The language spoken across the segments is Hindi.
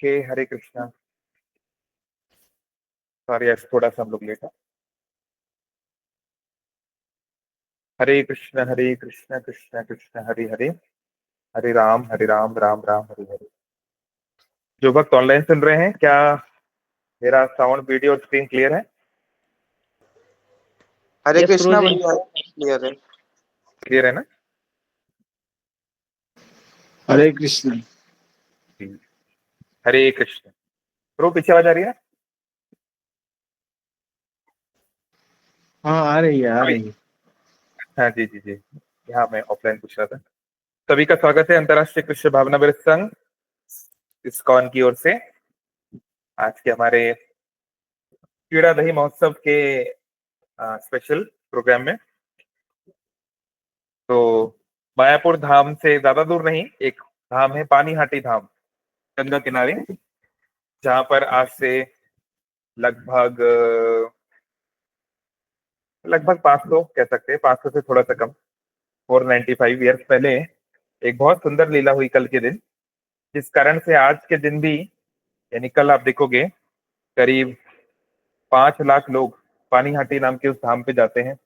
ओके, हरे कृष्णा। सॉरी, आज थोड़ा सा हम लोग लेट है। हरे कृष्ण कृष्ण कृष्ण हरे हरे, हरे राम राम राम हरे हरे। जो भक्त ऑनलाइन सुन रहे हैं, क्या मेरा साउंड वीडियो और स्क्रीन क्लियर है? हरे यस कृष्णा गुरुजी। भैया, क्लियर है। क्लियर है ना? हरे कृष्ण। जी। हरे कृष्ण। प्रो पीछे आवाज आ रही है? हाँ, आ रही है, आ अभी? रही है। हाँ जी जी जी। यहाँ मैं ऑफलाइन पूछ रहा था। सभी का स्वागत है अंतर्राष्ट्रीय कृष्ण भावनामृत संघ इस्कॉन की ओर से आज के हमारे क्रीड़ा दही महोत्सव के स्पेशल प्रोग्राम में। तो मायापुर धाम से ज्यादा दूर नहीं, एक धाम है पानीहाटी धाम, गंगा किनारे, जहां पर आज से लगभग लगभग 500 कह सकते हैं, 500 से थोड़ा सा कम, 495 ईयर्स पहले एक बहुत सुंदर लीला हुई कल के दिन, जिस कारण से आज के दिन भी, यानी कल आप देखोगे करीब 5 लाख लोग पानीहाटी नाम के उस धाम पे जाते हैं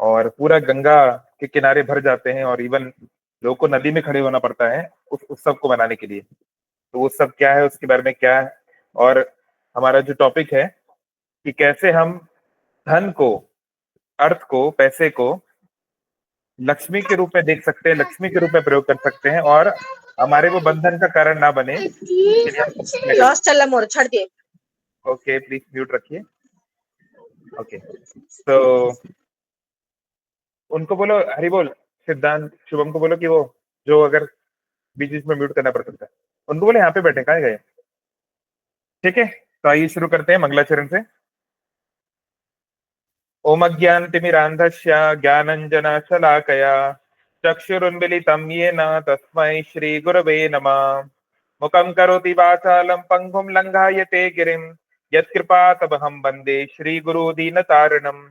और पूरा गंगा के किनारे भर जाते हैं, और इवन लोगों को नदी में खड़े होना पड़ता है उस उत्सव को मनाने के लिए। तो वो सब क्या है, उसके बारे में क्या है, और हमारा जो टॉपिक है कि कैसे हम धन को, अर्थ को, पैसे को लक्ष्मी के रूप में देख सकते हैं, लक्ष्मी के रूप में प्रयोग कर सकते हैं, और हमारे वो बंधन का कारण ना बने, इसके लिए हम लॉस चल मोर छड़ दे। ओके, प्लीज म्यूट रखिए। ओके, तो उनको बोलो हरि बोल, सिद्धांत शुभम को बोलो कि वो जो अगर बीच बीच में म्यूट करना पड़ सकता है, उनको बोले यहाँ पे बैठे, कहाँ गए? ठीक है, तो आइए शुरू करते हैं मंगलाचरण से। ओम अज्ञानतिमिरान्धस्य ज्ञानञ्जनशलाकया चक्षुरुन्मिलितं येन तस्मै श्रीगुरवे नमः। मुखं करोति वाचालं पङ्गुं लङ्घायते गिरिं यत्कृपातमहं वन्दे श्रीगुरुदीनतारिणम्।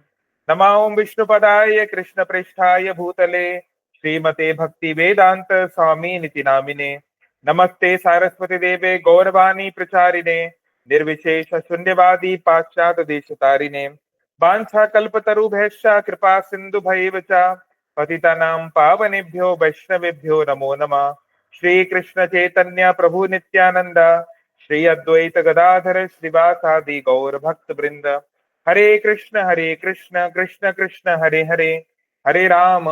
नमो ॐ विष्णुपदाय कृष्णप्रेष्ठाय भूतले श्रीमते भक्तिवेदान्त स्वामिनिति नामिने। नमस्ते सारस्वती देवे गौरवाणी प्रचारिणे निर्विशेष शून्यवादी पाश्चात्य देशतारिणे। वाञ्छाकल्पतरुभ्यश्च कृपा सिन्धुभैव च पतितानां पावनेभ्यो वैष्णवेभ्यो नमो नमः। श्री कृष्ण चैतन्य प्रभु नित्यानंद श्री अद्वैत गदाधर श्रीवासादि गौर भक्त वृंद। हरे कृष्ण कृष्ण कृष्ण हरे हरे, हरे राम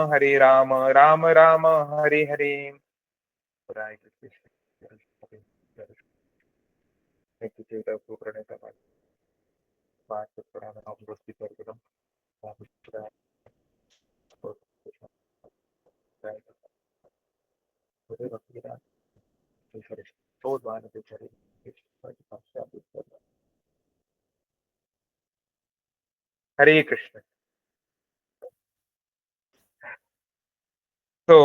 राम राम हरे हरे। हरे कृष्ण। तो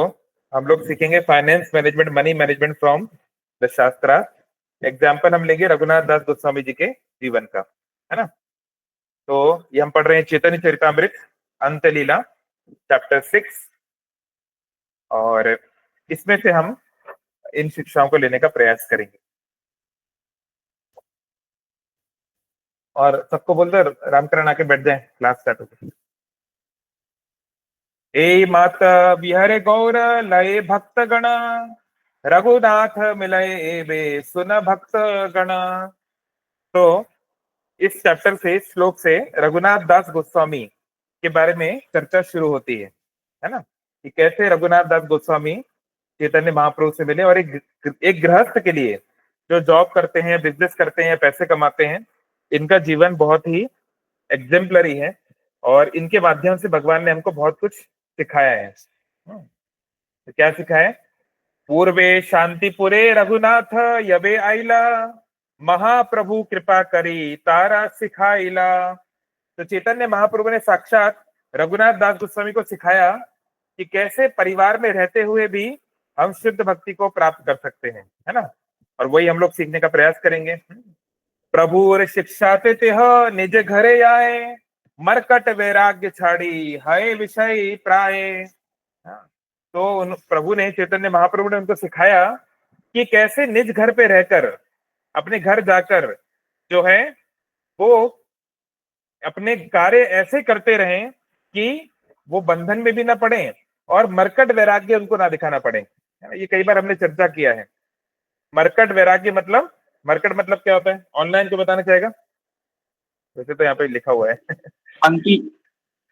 हम लोग सीखेंगे finance management, money management from the शास्त्रा। एग्जाम्पल हम लेंगे रघुनाथ दास गोस्वामी जी के जीवन का, है ना। तो ये हम पढ़ रहे हैं चैतन्य चरितामृत अंत लीला चैप्टर 6, और इसमें से हम इन शिक्षाओं को लेने का प्रयास करेंगे। और सबको बोल दो रामकरण आके बैठ जाए, क्लास स्टार्ट हो गई। ए माता बिहारे गौर लय भक्त गण रघुनाथ मिलय बे सुन भक्त गण। तो इस चैप्टर से, श्लोक से रघुनाथ दास गोस्वामी के बारे में चर्चा शुरू होती है ना, कि कैसे रघुनाथ दास गोस्वामी चैतन्य महाप्रभु से मिले, और एक गृहस्थ के लिए जो जॉब करते हैं, बिजनेस करते हैं, पैसे कमाते हैं, इनका जीवन बहुत ही एग्जेम्पलरी है, और इनके माध्यम से भगवान ने हमको बहुत कुछ सिखाया है। तो क्या सिखाया है? पूर्वे शांतिपुरे रघुनाथ यबे आइला महाप्रभु कृपा करी तारा सिखाइला। तो चैतन्य महाप्रभु ने साक्षात रघुनाथ दास गोस्वामी को सिखाया कि कैसे परिवार में रहते हुए भी हम शुद्ध भक्ति को प्राप्त कर सकते हैं, है ना। और वही हम लोग सीखने का प्रयास करेंगे। प्रभु और शिक्षा ते निज घरे आए मरकट वैराग्य छाड़ी है विषय प्राय। तो प्रभु ने, चैतन्य महाप्रभु ने उनको सिखाया कि कैसे निज घर पे रहकर अपने घर जाकर जो है वो अपने कार्य ऐसे करते रहें कि वो बंधन में भी ना पड़े और मरकट वैराग्य उनको ना दिखाना पड़े, है ना। ये कई बार हमने चर्चा किया है। मरकट वैराग्य मतलब, मरकट मतलब क्या होता है, ऑनलाइन को बताना चाहेगा? वैसे तो यहाँ पे लिखा हुआ है। अंकी।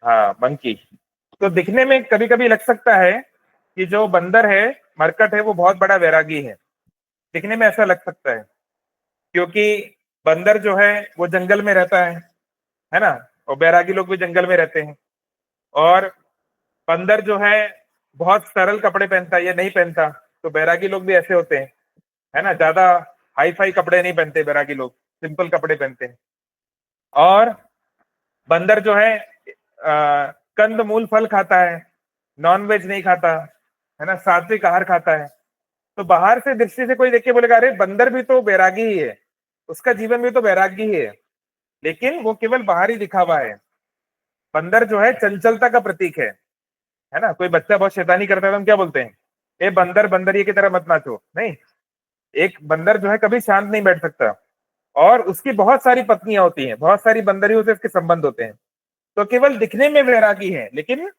हाँ, मंकी। तो दिखने में कभी कभी लग सकता है कि जो बंदर है, मरकट है, वो बहुत बड़ा वैरागी है। दिखने में ऐसा लग सकता है, क्योंकि बंदर जो है वो जंगल में रहता है ना, और बैरागी लोग भी जंगल में रहते हैं। और बंदर जो है बहुत सरल कपड़े पहनता है या नहीं पहनता, तो बैरागी लोग भी ऐसे होते हैं, है ना। ज्यादा हाई फाई कपड़े नहीं पहनते बैरागी लोग, सिंपल कपड़े पहनते हैं। और बंदर जो है कंद मूल फल खाता है, नॉन वेज नहीं खाता, है ना, सात्विक आहार खाता है। तो बाहर से दृष्टि से कोई देख के बोलेगा अरे बंदर भी तो बैरागी ही है, उसका जीवन भी तो बैरागी ही है, लेकिन वो केवल बाहरी दिखावा है। बंदर जो है चंचलता का प्रतीक है ना। कोई बच्चा बहुत शैतानी करता है तो हम क्या बोलते हैं, ए बंदर बंदरिये की तरह मत नाचो, नहीं। एक बंदर जो है कभी शांत नहीं बैठ सकता, और उसकी बहुत सारी पत्नियां होती हैं, बहुत सारी बंदरियों से उसके संबंध होते हैं। तो केवल दिखने में वैरागी है, लेकिन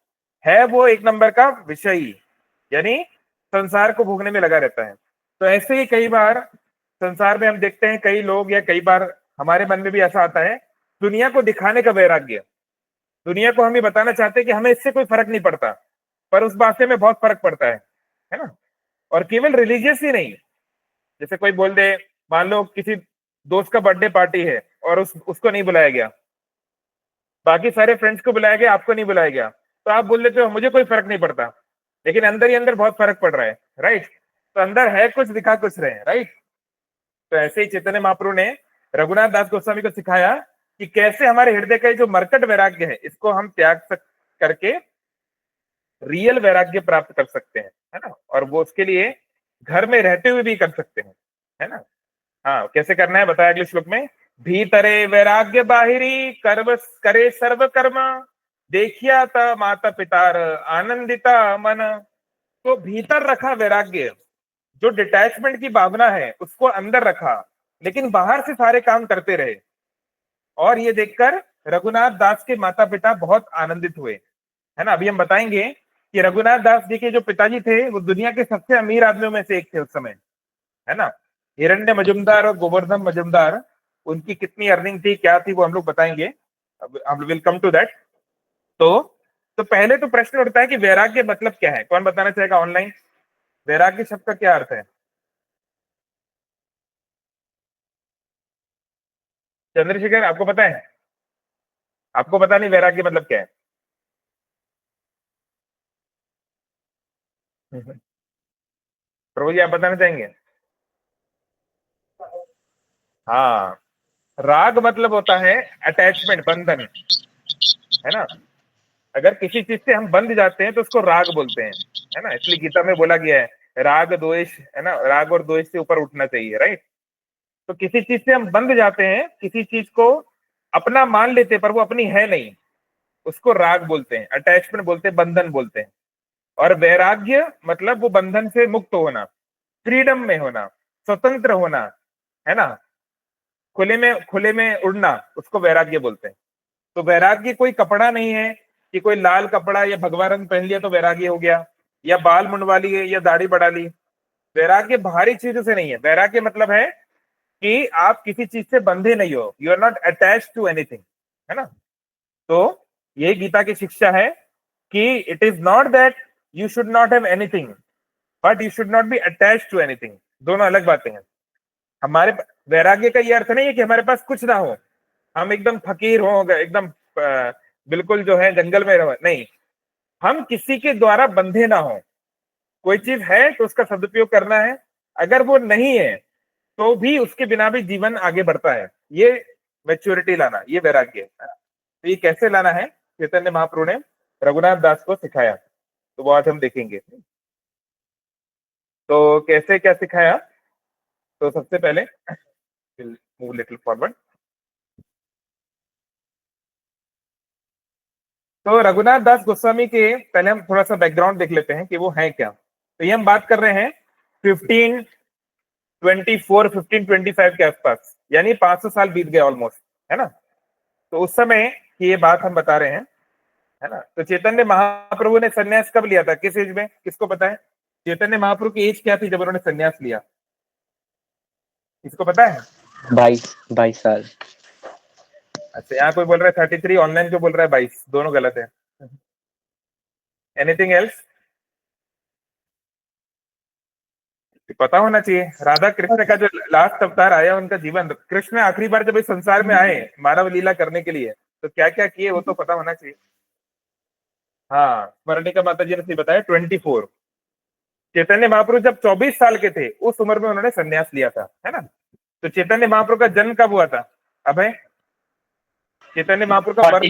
है वो एक नंबर का विषयी, यानी संसार को भोगने में लगा रहता है। तो ऐसे ही कई बार संसार में हम देखते हैं कई लोग, या कई बार हमारे मन में भी ऐसा आता है, दुनिया को दिखाने का वैराग्य। दुनिया को हम ये बताना चाहते हैं कि हमें इससे कोई फर्क नहीं पड़ता, पर उस बात से हमें बहुत फर्क पड़ता है ना। और केवल रिलीजियस ही नहीं, जैसे कोई बोल दे, मान लो किसी दोस्त का बर्थडे पार्टी है और उसको नहीं बुलाया गया, बाकी सारे फ्रेंड्स को बुलाया गया, आपको नहीं बुलाया गया, तो आप बोल देते हो मुझे कोई फर्क नहीं पड़ता, लेकिन अंदर ही अंदर बहुत फर्क पड़ रहा है, राइट। तो अंदर है कुछ, दिखा कुछ रहे, राइट। तो ऐसे ही चैतन्य महाप्रभु ने रघुनाथ दास गोस्वामी को सिखाया कि कैसे हमारे हृदय का जो मरकट वैराग्य है, इसको हम करके रियल वैराग्य प्राप्त कर सकते हैं, है ना। और वो उसके लिए घर में रहते हुए भी कर सकते हैं, है ना। हाँ, कैसे करना है बताया अगले श्लोक में। भीतरे वैराग्य बाहिरी कर्म करे सर्व कर्म, देखिया था माता पितार आनंदिता मन। तो भीतर रखा वैराग्य, जो डिटैचमेंट की भावना है उसको अंदर रखा, लेकिन बाहर से सारे काम करते रहे। और ये देखकर रघुनाथ दास के माता पिता बहुत आनंदित हुए, है ना। अभी हम बताएंगे कि रघुनाथ दास जी के जो पिताजी थे वो दुनिया के सबसे अमीर आदमियों में से एक थे उस समय, है ना। हिरण्य मजुमदार और गोवर्धन मजुमदार, उनकी कितनी अर्निंग थी, क्या थी, वो हम लोग बताएंगे। अब हम विल कम टू दैट। तो तो पहले तो प्रश्न उठता है कि वैराग्य मतलब क्या है, कौन बताना चाहेगा ऑनलाइन? वैराग्य शब्द का क्या अर्थ है? चंद्रशेखर, आपको पता है? आपको पता नहीं वैराग्य मतलब क्या है? प्रभु जी, आप बताना चाहेंगे? हाँ, राग मतलब होता है अटैचमेंट, बंधन, है ना। अगर किसी चीज से हम बंध जाते हैं तो उसको राग बोलते हैं, है ना। इसलिए गीता में बोला गया है राग द्वेष, है ना, राग और द्वेष से ऊपर उठना चाहिए, राइट। तो किसी चीज से हम बंध जाते हैं, किसी चीज को अपना मान लेते हैं पर वो अपनी है नहीं, उसको राग बोलते हैं, अटैचमेंट बोलते हैं, बंधन बोलते हैं। और वैराग्य मतलब वो बंधन से मुक्त होना, फ्रीडम में होना, स्वतंत्र होना, है ना, खुले में उड़ना, उसको वैराग्य बोलते हैं। तो वैराग्य कोई कपड़ा नहीं है कि कोई लाल कपड़ा या भगवा रंग पहन लिया तो वैराग्य हो गया, या बाल मुंडवा लिए या दाढ़ी बढ़ा ली। वैराग्य बाहरी चीजों से नहीं है। वैराग्य मतलब है कि आप किसी चीज से बंधे नहीं हो, you are not attach to anything, है ना। तो ये गीता की शिक्षा है कि it is not that you should not have anything, but you should not be attach to anything. दोनों अलग बातें हैं। हमारे वैराग्य का ये अर्थ नहीं है कि हमारे पास कुछ ना हो, हम एकदम फकीर हो गए, एकदम बिल्कुल जो है जंगल में रहो, नहीं। हम किसी के द्वारा बंधे ना हो, कोई चीज है तो उसका सदुपयोग करना है, अगर वो नहीं है तो भी उसके बिना भी जीवन आगे बढ़ता है। ये मैच्योरिटी लाना, ये वैराग्य है। तो ये कैसे लाना है, चैतन्य महाप्रभु ने रघुनाथ दास को सिखाया, तो वो आज हम देखेंगे। तो कैसे क्या सिखाया? तो सबसे पहले मूव लिटिल फॉरवर्ड। तो रघुनाथ दास गोस्वामी के पहले हम थोड़ा सा बैकग्राउंड देख लेते हैं कि वो है क्या। तो ये हम बात कर रहे हैं 15 1525 के आसपास, यानी 500 साल बीत गए ऑलमोस्ट, है ना। तो उस समय की ये बात हम बता रहे हैं, है ना। तो चैतन्य महाप्रभु ने संन्यास कब लिया था, किस एज में, किसको पता है? चैतन्य महाप्रभु की एज क्या थी जब उन्होंने संन्यास लिया, किसको पता है? 22 साल। अच्छा, यहाँ कोई बोल रहा है 33, ऑनलाइन क्यों बोल रहा है 22, दोनों गलत है। Anything else? पता होना चाहिए। राधा कृष्ण का जो लास्ट अवतार आया, उनका जीवन, कृष्ण आखिरी बार जब इस संसार में आए मानव लीला करने के लिए, तो क्या क्या किए वो तो पता होना चाहिए। हाँ, स्मरणिका माता जी ने सही बताया, 24। चैतन्य महाप्रभु जब 24 साल के थे, उस उम्र में उन्होंने संन्यास लिया था, है ना। तो चैतन्य महाप्रभु का जन्म कब हुआ था अभय? चैतन्य महाप्रभु का बर्थ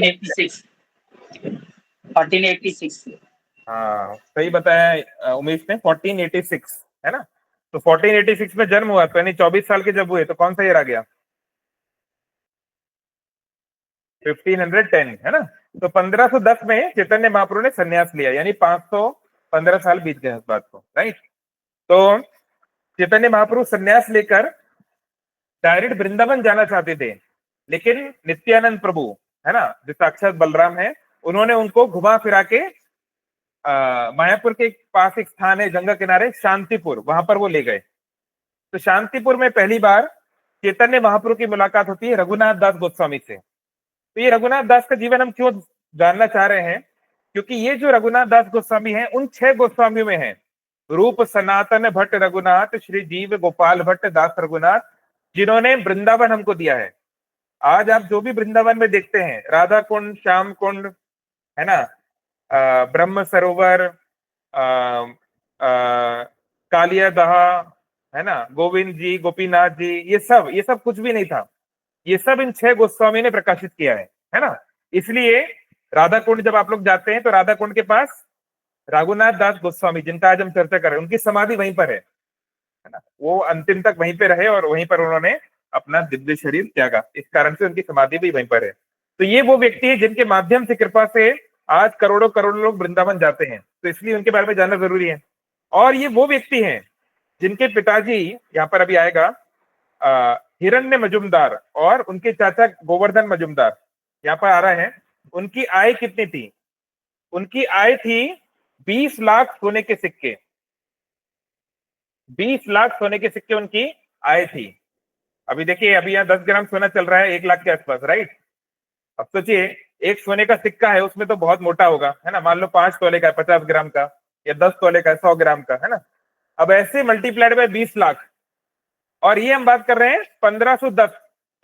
1486। हाँ, सही बताया उमेश ने, 1486, है ना। तो 1486 में जन्म हुआ, तो यानी 24 साल के जब हुए तो कौन सा ईयर आ गया? 1510, है ना। तो 1510 में चैतन्य महाप्रभु ने संन्यास लिया, यानी 515 साल बीत गए इस बात को, राइट। तो चैतन्य महाप्रभु संन्यास लेकर डायरेक्ट वृंदावन जाना चाहते थे, लेकिन नित्यानंद प्रभु, है ना, जो साक्षात बलराम है, उन्होंने उनको घुमा फिरा के मायापुर के पास एक स्थान है गंगा किनारे, शांतिपुर, वहां पर वो ले गए। तो शांतिपुर में पहली बार चैतन्य महाप्रभु की मुलाकात होती है रघुनाथ दास गोस्वामी से। तो ये रघुनाथ दास का जीवन हम क्यों जानना चाह रहे हैं? क्योंकि ये जो रघुनाथ दास गोस्वामी हैं, उन 6 गोस्वामियों में हैं रूप सनातन भट्ट रघुनाथ, श्री जीव गोपाल भट्ट दास रघुनाथ, जिन्होंने वृंदावन हमको दिया है। आज आप जो भी वृंदावन में देखते हैं, राधा कुंड, श्याम कुंड, है ना, ब्रह्म सरोवर, कालिया दहा, है ना, गोविंद जी, गोपीनाथ जी, ये सब कुछ भी नहीं था। ये सब इन 6 गोस्वामी ने प्रकाशित किया है ना। इसलिए राधा कुंड जब आप लोग जाते हैं, तो राधा कुंड के पास रघुनाथ दास गोस्वामी, जिनका आज हम चर्चा कर रहे हैं, उनकी समाधि वहीं पर है ना। वो अंतिम तक वहीं पे रहे और वहीं पर उन्होंने अपना दिव्य शरीर त्यागा, इस कारण से उनकी समाधि भी वहीं पर है। तो ये वो व्यक्ति है जिनके माध्यम से, कृपा से आज करोड़ों करोड़ों लोग वृंदावन जाते हैं, तो इसलिए उनके बारे में जानना जरूरी है। और ये वो व्यक्ति हैं जिनके पिताजी, यहाँ पर अभी आएगा, हिरण्य मजुमदार और उनके चाचा गोवर्धन मजुमदार, यहाँ पर आ रहा है। उनकी आय कितनी थी? उनकी आय थी 20 लाख सोने के सिक्के। 20 लाख सोने के सिक्के उनकी आय थी। अभी देखिए, अभी यहाँ 10 ग्राम सोना चल रहा है 1 लाख के आसपास, राइट। अब सोचिए, एक सोने का सिक्का है, उसमें तो बहुत मोटा होगा, है ना। मान लो 5 तोले का, 50 ग्राम का, या 10 तोले का, 100 ग्राम का, है ना। अब ऐसे मल्टीप्लाइड बाय 20 लाख, और ये हम बात कर रहे हैं 1510,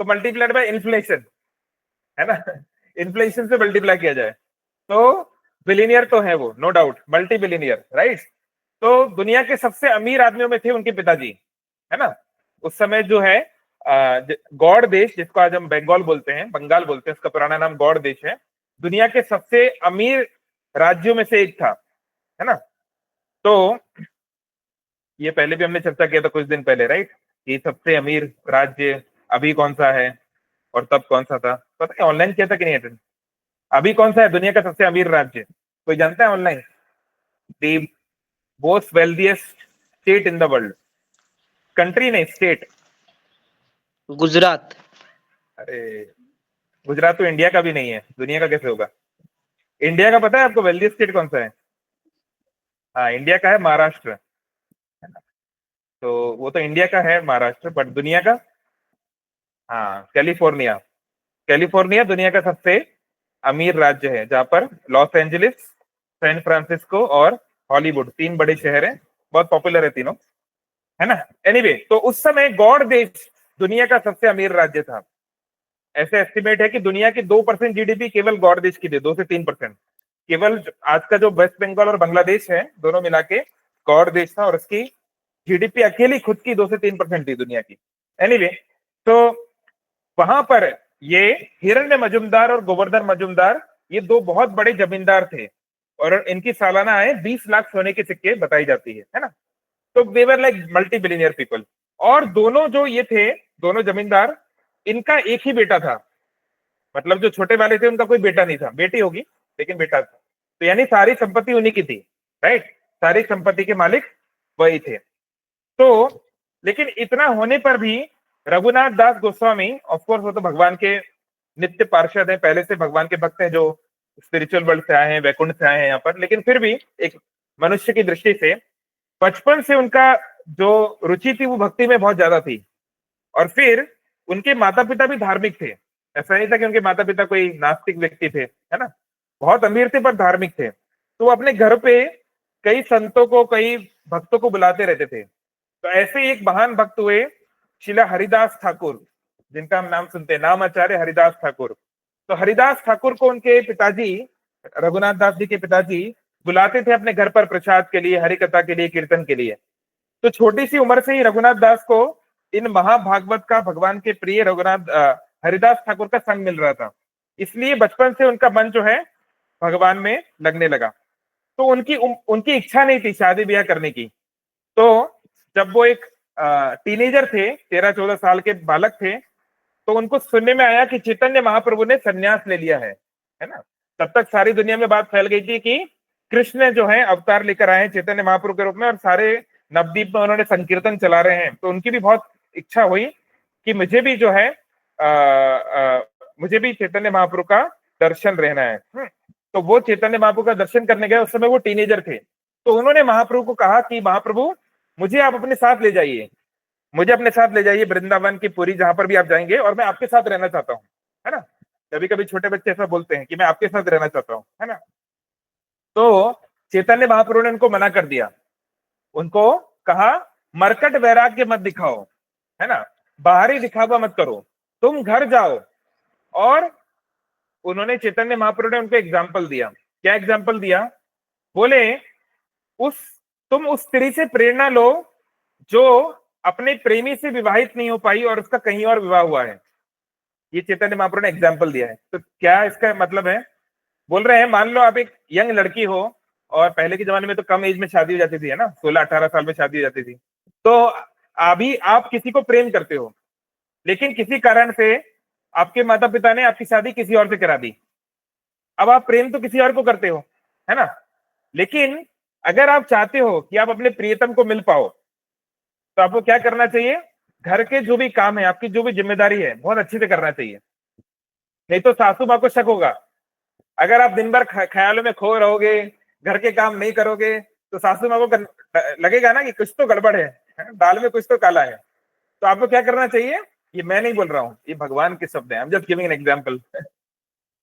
तो मल्टीप्लाइड बाय इन्फ्लेशन, है ना। इन्फ्लेशन से मल्टीप्लाई किया जाए तो बिलियनियर तो है वो, no doubt, multi billionaire, right. तो दुनिया के सबसे अमीर आदमियों में थे उनके पिताजी, है ना। उस समय जो है गौड़ देश, जिसको आज हम बंगाल बोलते हैं, उसका पुराना नाम गौड़ देश है, दुनिया के सबसे अमीर राज्यों में से एक था, है ना। तो ये पहले भी हमने चर्चा किया था कुछ दिन पहले, राइट, कि सबसे अमीर राज्य अभी कौन सा है और तब कौन सा था, पता है? ऑनलाइन किया था कि नहीं अटेंड? अभी कौन सा है दुनिया का सबसे अमीर राज्य, कोई जानता है online? The most wealthiest state in the world, country नहीं, स्टेट। गुजरात। अरे, गुजरात तो इंडिया का भी नहीं है, दुनिया का कैसे होगा? इंडिया का पता है आपको वेल्थिएस्ट स्टेट कौन सा है? हाँ, इंडिया का है महाराष्ट्र, है ना। तो वो तो इंडिया का है महाराष्ट्र, बट दुनिया का, हाँ, कैलिफोर्निया। कैलिफोर्निया दुनिया का सबसे अमीर राज्य है, जहां पर लॉस एंजलिस, सैन फ्रांसिस्को और हॉलीवुड 3 बड़े शहर हैं, बहुत पॉपुलर है तीनों, है ना। एनीवे, तो उस समय गौड़ देश दुनिया का सबसे अमीर राज्य था। ऐसे एस्टिमेट है कि दुनिया की 2% जीडीपी केवल गौड़ देश की थी, 2 से 3%। केवल आज का जो वेस्ट बंगाल और बांग्लादेश है, दोनों मिला के गौड़ देश था, और उसकी जीडीपी अकेली खुद की 2 से 3% थी दुनिया की। एनीवे, तो वहां पर ये हिरण्य मजुमदार और गोवर्धन मजुमदार, ये 2 बहुत बड़े जमींदार थे, और इनकी सालाना आय 20 लाख सोने के सिक्के बताई जाती है ना। तो they were like multi billionaire people. और दोनों जो ये थे, दोनों जमींदार, इनका एक ही बेटा था, मतलब जो छोटे वाले थे उनका कोई बेटा नहीं था, बेटी होगी लेकिन बेटा था। तो यानी सारी संपत्ति उन्हीं की थी, राइट, सारी संपत्ति के मालिक वही थे। तो लेकिन इतना होने पर भी रघुनाथ दास गोस्वामी, ऑफ कोर्स वो तो भगवान के नित्य पार्षद हैं, पहले से भगवान के भक्त हैं, जो स्पिरिचुअल वर्ल्ड से आए हैं, वैकुंठ से आए हैं यहाँ पर, लेकिन फिर भी एक मनुष्य की दृष्टि से बचपन से उनका जो रुचि थी वो भक्ति में बहुत ज्यादा थी। और फिर उनके माता पिता भी धार्मिक थे, ऐसा नहीं था कि उनके माता पिता कोई नास्तिक व्यक्ति थे, है ना, बहुत अमीर थे पर धार्मिक थे। तो वो अपने घर पे कई संतों को, कई भक्तों को बुलाते रहते थे। तो ऐसे ही एक महान भक्त हुए शिला हरिदास ठाकुर, जिनका हम नाम सुनते हैं, नाम आचार्य हरिदास ठाकुर। तो हरिदास ठाकुर को उनके पिताजी, रघुनाथ दास जी के पिताजी, बुलाते थे अपने घर पर प्रसाद के लिए, हरि कथा के लिए, कीर्तन के लिए। तो छोटी सी उम्र से ही रघुनाथ दास को इन महाभागवत का, भगवान के प्रिय हरिदास ठाकुर का संग मिल रहा था, इसलिए बचपन से उनका मन जो है भगवान में लगने लगा। तो उनकी इच्छा नहीं थी शादी ब्याह करने की। तो जब वो एक टीनेजर थे, 13-14 साल के बालक थे, तो उनको सुनने में आया कि चैतन्य महाप्रभु ने संन्यास ले लिया है ना। तब तक सारी दुनिया में बात फैल गई थी कि कृष्ण जो है अवतार लेकर आए हैं चैतन्य महाप्रभु के रूप में, और सारे नवद्वीप में उन्होंने संकीर्तन चला रहे हैं। तो उनकी भी बहुत इच्छा हुई कि मुझे भी जो है मुझे भी चैतन्य महाप्रभु का दर्शन रहना है। तो वो चैतन्य महाप्रभु का दर्शन करने गए। उस समय वो टीनेजर थे। तो उन्होंने महाप्रभु को कहा कि महाप्रभु, मुझे आप अपने साथ ले जाइए, मुझे अपने साथ ले जाइए वृंदावन की पुरी, जहां पर भी आप जाएंगे, और मैं आपके साथ रहना चाहता हूँ, है ना। कभी कभी छोटे बच्चे ऐसा बोलते हैं कि मैं आपके साथ रहना चाहता हूँ, है ना। तो चैतन्य महाप्रभु ने उनको मना कर दिया। उनको कहा, मरकट वैराग्य मत दिखाओ, है ना, बाहरी दिखावा मत करो, तुम घर जाओ। और उन्होंने, चैतन्य महाप्रभु ने उनको एग्जाम्पल दिया। क्या एग्जाम्पल दिया? बोले, तुम उस स्त्री से प्रेरणा लो जो अपने प्रेमी से विवाहित नहीं हो पाई और उसका कहीं और विवाह हुआ है। ये चैतन्य महाप्रभु ने एग्जाम्पल दिया है। तो क्या इसका मतलब है? बोल रहे हैं, मान लो आप एक यंग लड़की हो, और पहले के जमाने में तो कम एज में शादी हो जाती थी, है ना, 16-18 साल में शादी हो जाती थी। तो अभी आप किसी को प्रेम करते हो, लेकिन किसी कारण से आपके माता पिता ने आपकी शादी किसी और से करा दी। अब आप प्रेम तो किसी और को करते हो, है ना, लेकिन अगर आप चाहते हो कि आप अपने प्रियतम को मिल पाओ, तो आपको क्या करना चाहिए? घर के जो भी काम है, आपकी जो भी जिम्मेदारी है, बहुत अच्छे से करना चाहिए। नहीं तो सासू माँ को शक होगा। अगर आप दिन भर ख्यालों में खो रहोगे, घर के काम नहीं करोगे, तो सासू माँ को लगेगा ना कि कुछ तो गड़बड़ है, दाल में कुछ तो काला है। तो आपको क्या करना चाहिए? ये मैं नहीं बोल रहा हूँ, ये भगवान के शब्द हैं, I am just giving an example.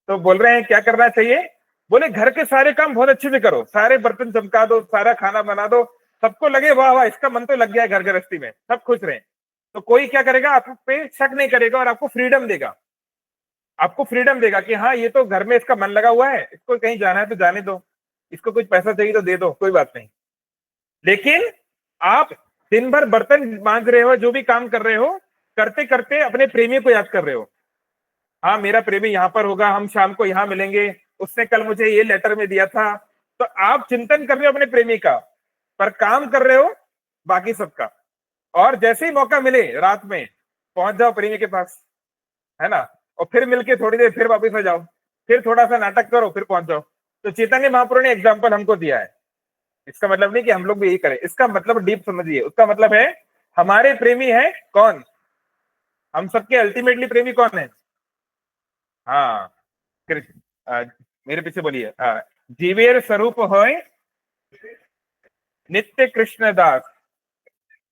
तो बोल रहे हैं क्या करना चाहिए? बोले, घर के सारे काम बहुत अच्छे से करो, सारे बर्तन चमका दो, सारा खाना बना दो, सबको लगे वाह वाह, इसका मन तो लग गया है घर गृहस्थी में, सब खुश रहे। तो कोई क्या करेगा? आप पे शक नहीं करेगा और आपको फ्रीडम देगा। आपको फ्रीडम देगा कि हाँ, ये तो घर में इसका मन लगा हुआ है, इसको कहीं जाना है तो जाने दो, इसको कुछ पैसा चाहिए तो दे दो, कोई बात नहीं। लेकिन आप दिन भर बर्तन मांज रहे हो, जो भी काम कर रहे हो, करते करते अपने प्रेमी को याद कर रहे हो। हाँ, मेरा प्रेमी यहाँ पर होगा, हम शाम को यहाँ मिलेंगे, उसने कल मुझे ये लेटर में दिया था। तो आप चिंतन कर रहे हो अपने प्रेमी का, पर काम कर रहे हो बाकी सबका। और जैसे ही मौका मिले रात में पहुंच जाओ प्रेमी के पास, है ना, और फिर मिलके थोड़ी देर फिर वापिस हो जाओ, फिर थोड़ा सा नाटक करो, फिर पहुंच जाओ। तो चैतन्य महाप्रभु ने एग्जाम्पल हमको दिया है। इसका मतलब नहीं कि हम लोग भी यही करें, इसका मतलब डीप समझिए। उसका मतलब है, हमारे प्रेमी है कौन? हम सबके अल्टीमेटली प्रेमी कौन है? हाँ, कृष्ण। मेरे पीछे बोलिए, जीवेर स्वरूप होय नित्य कृष्ण दास।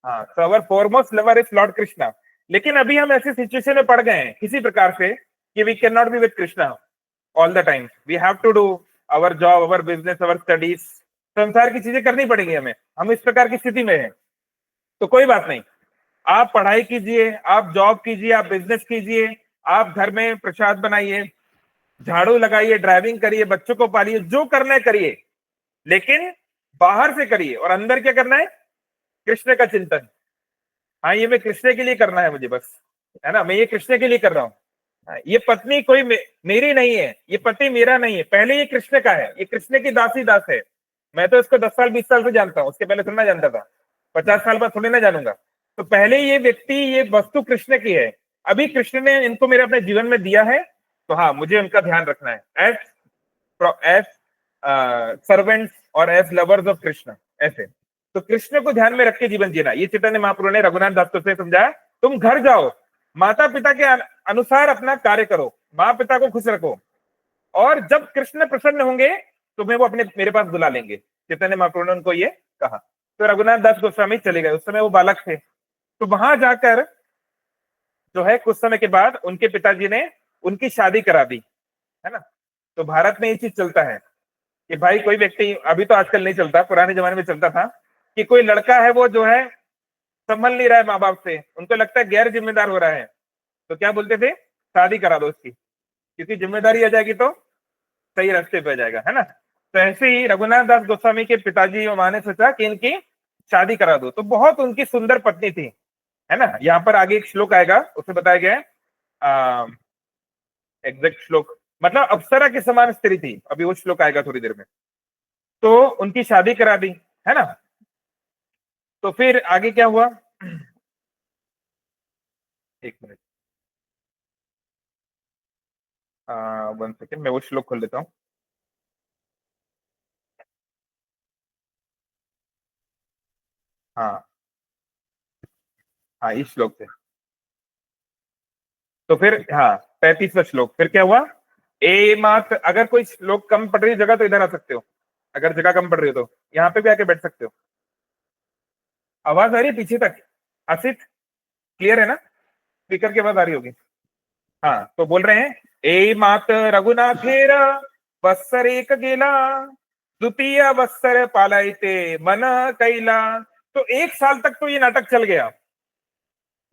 हाँ, तो our foremost lover is lord Krishna. लेकिन अभी हम ऐसी सिचुएशन में पड़ गए हैं किसी प्रकार से कि we can not be with Krishna all the time. We have to do our job, our business, our studies, संसार की चीजें करनी पड़ेंगी हमें। हम इस प्रकार की स्थिति में हैं। तो कोई बात नहीं, आप पढ़ाई कीजिए, आप जॉब कीजिए, आप बिजनेस कीजिए, आप घर में प्रसाद बनाइए, झाड़ू लगाइए, ड्राइविंग करिए, बच्चों को पालिए, जो करना है करिए, लेकिन बाहर से करिए। और अंदर क्या करना है? कृष्ण का चिंतन। हाँ, ये मैं कृष्ण के लिए करना है मुझे, बस, है ना, मैं ये कृष्ण के लिए कर रहा हूँ। ये पत्नी कोई मेरी नहीं है, ये पति मेरा नहीं है, पहले ये कृष्ण का है, ये कृष्ण की दासी दास है। मैं तो इसको 10 साल 20 साल से जानता हूँ, उसके पहले थोड़ा ना जानता था, 50 साल बाद थोड़ी ना जानूंगा। तो पहले ये व्यक्ति, ये वस्तु कृष्ण की है। अभी कृष्ण ने इनको मेरे अपने जीवन में दिया है, तो हाँ, मुझे उनका ध्यान रखना है एज सर्वेंट्स और एज लवर्स ऑफ कृष्ण, ऐसे। तो कृष्ण को ध्यान में रख के जीवन जीना, ये चैतन्य महाप्रभु ने रघुनाथ दास को से समझाया। तुम घर जाओ, माता पिता के अनुसार अपना कार्य करो, माँ पिता को खुश रखो, और जब कृष्ण प्रसन्न होंगे तुम्हें वो अपने मेरे पास बुला लेंगे। चैतन्य महाप्रभु ने उनको ये कहा। तो रघुनाथ दास गोस्वामी चले गए, उस समय वो बालक थे। तो वहां जाकर जो है कुछ समय के बाद उनके पिताजी ने उनकी शादी करा दी, है ना। तो भारत में ये चीज चलता है कि भाई कोई व्यक्ति, अभी तो आजकल नहीं चलता, पुराने जमाने में चलता था कि कोई लड़का है वो जो है संभल नहीं रहा है माँ बाप से, उनको लगता है गैर जिम्मेदार हो रहा है, तो क्या बोलते थे, शादी करा दो उसकी, क्योंकि जिम्मेदारी आ जाएगी तो सही रास्ते पे आ जाएगा, है ना। तो ऐसे ही रघुनाथ दास गोस्वामी के पिताजी और माँ ने सोचा कि इनकी शादी करा दो। तो बहुत उनकी सुंदर पत्नी थी, है ना। यहाँ पर आगे एक श्लोक आएगा, उसमें बताया गया है एग्जैक्ट श्लोक, मतलब अप्सरा के समान स्त्री थी, अभी वो श्लोक आएगा थोड़ी देर में। तो उनकी शादी करा दी, है ना। तो फिर आगे क्या हुआ, एक मिनट, 1 सेकेंड, मैं वो श्लोक खोल लेता हूँ। हाँ हाँ, इस श्लोक से। तो फिर हाँ 35वां श्लोक, फिर क्या हुआ, ए मात, अगर कोई श्लोक कम पड़ रही जगह तो इधर आ सकते हो, अगर जगह कम पड़ रही हो तो यहाँ पे भी आके बैठ सकते हो। आवाज आ रही है पीछे तक, आसिफ क्लियर है ना, स्पीकर की आवाज आ रही होगी। हाँ, तो बोल रहे हैं, ए मात रघुनाथेर वत्सर एक गेला, द्वितीय वत्सर पालायते मन कैला। तो 1 साल तक तो ये नाटक चल गया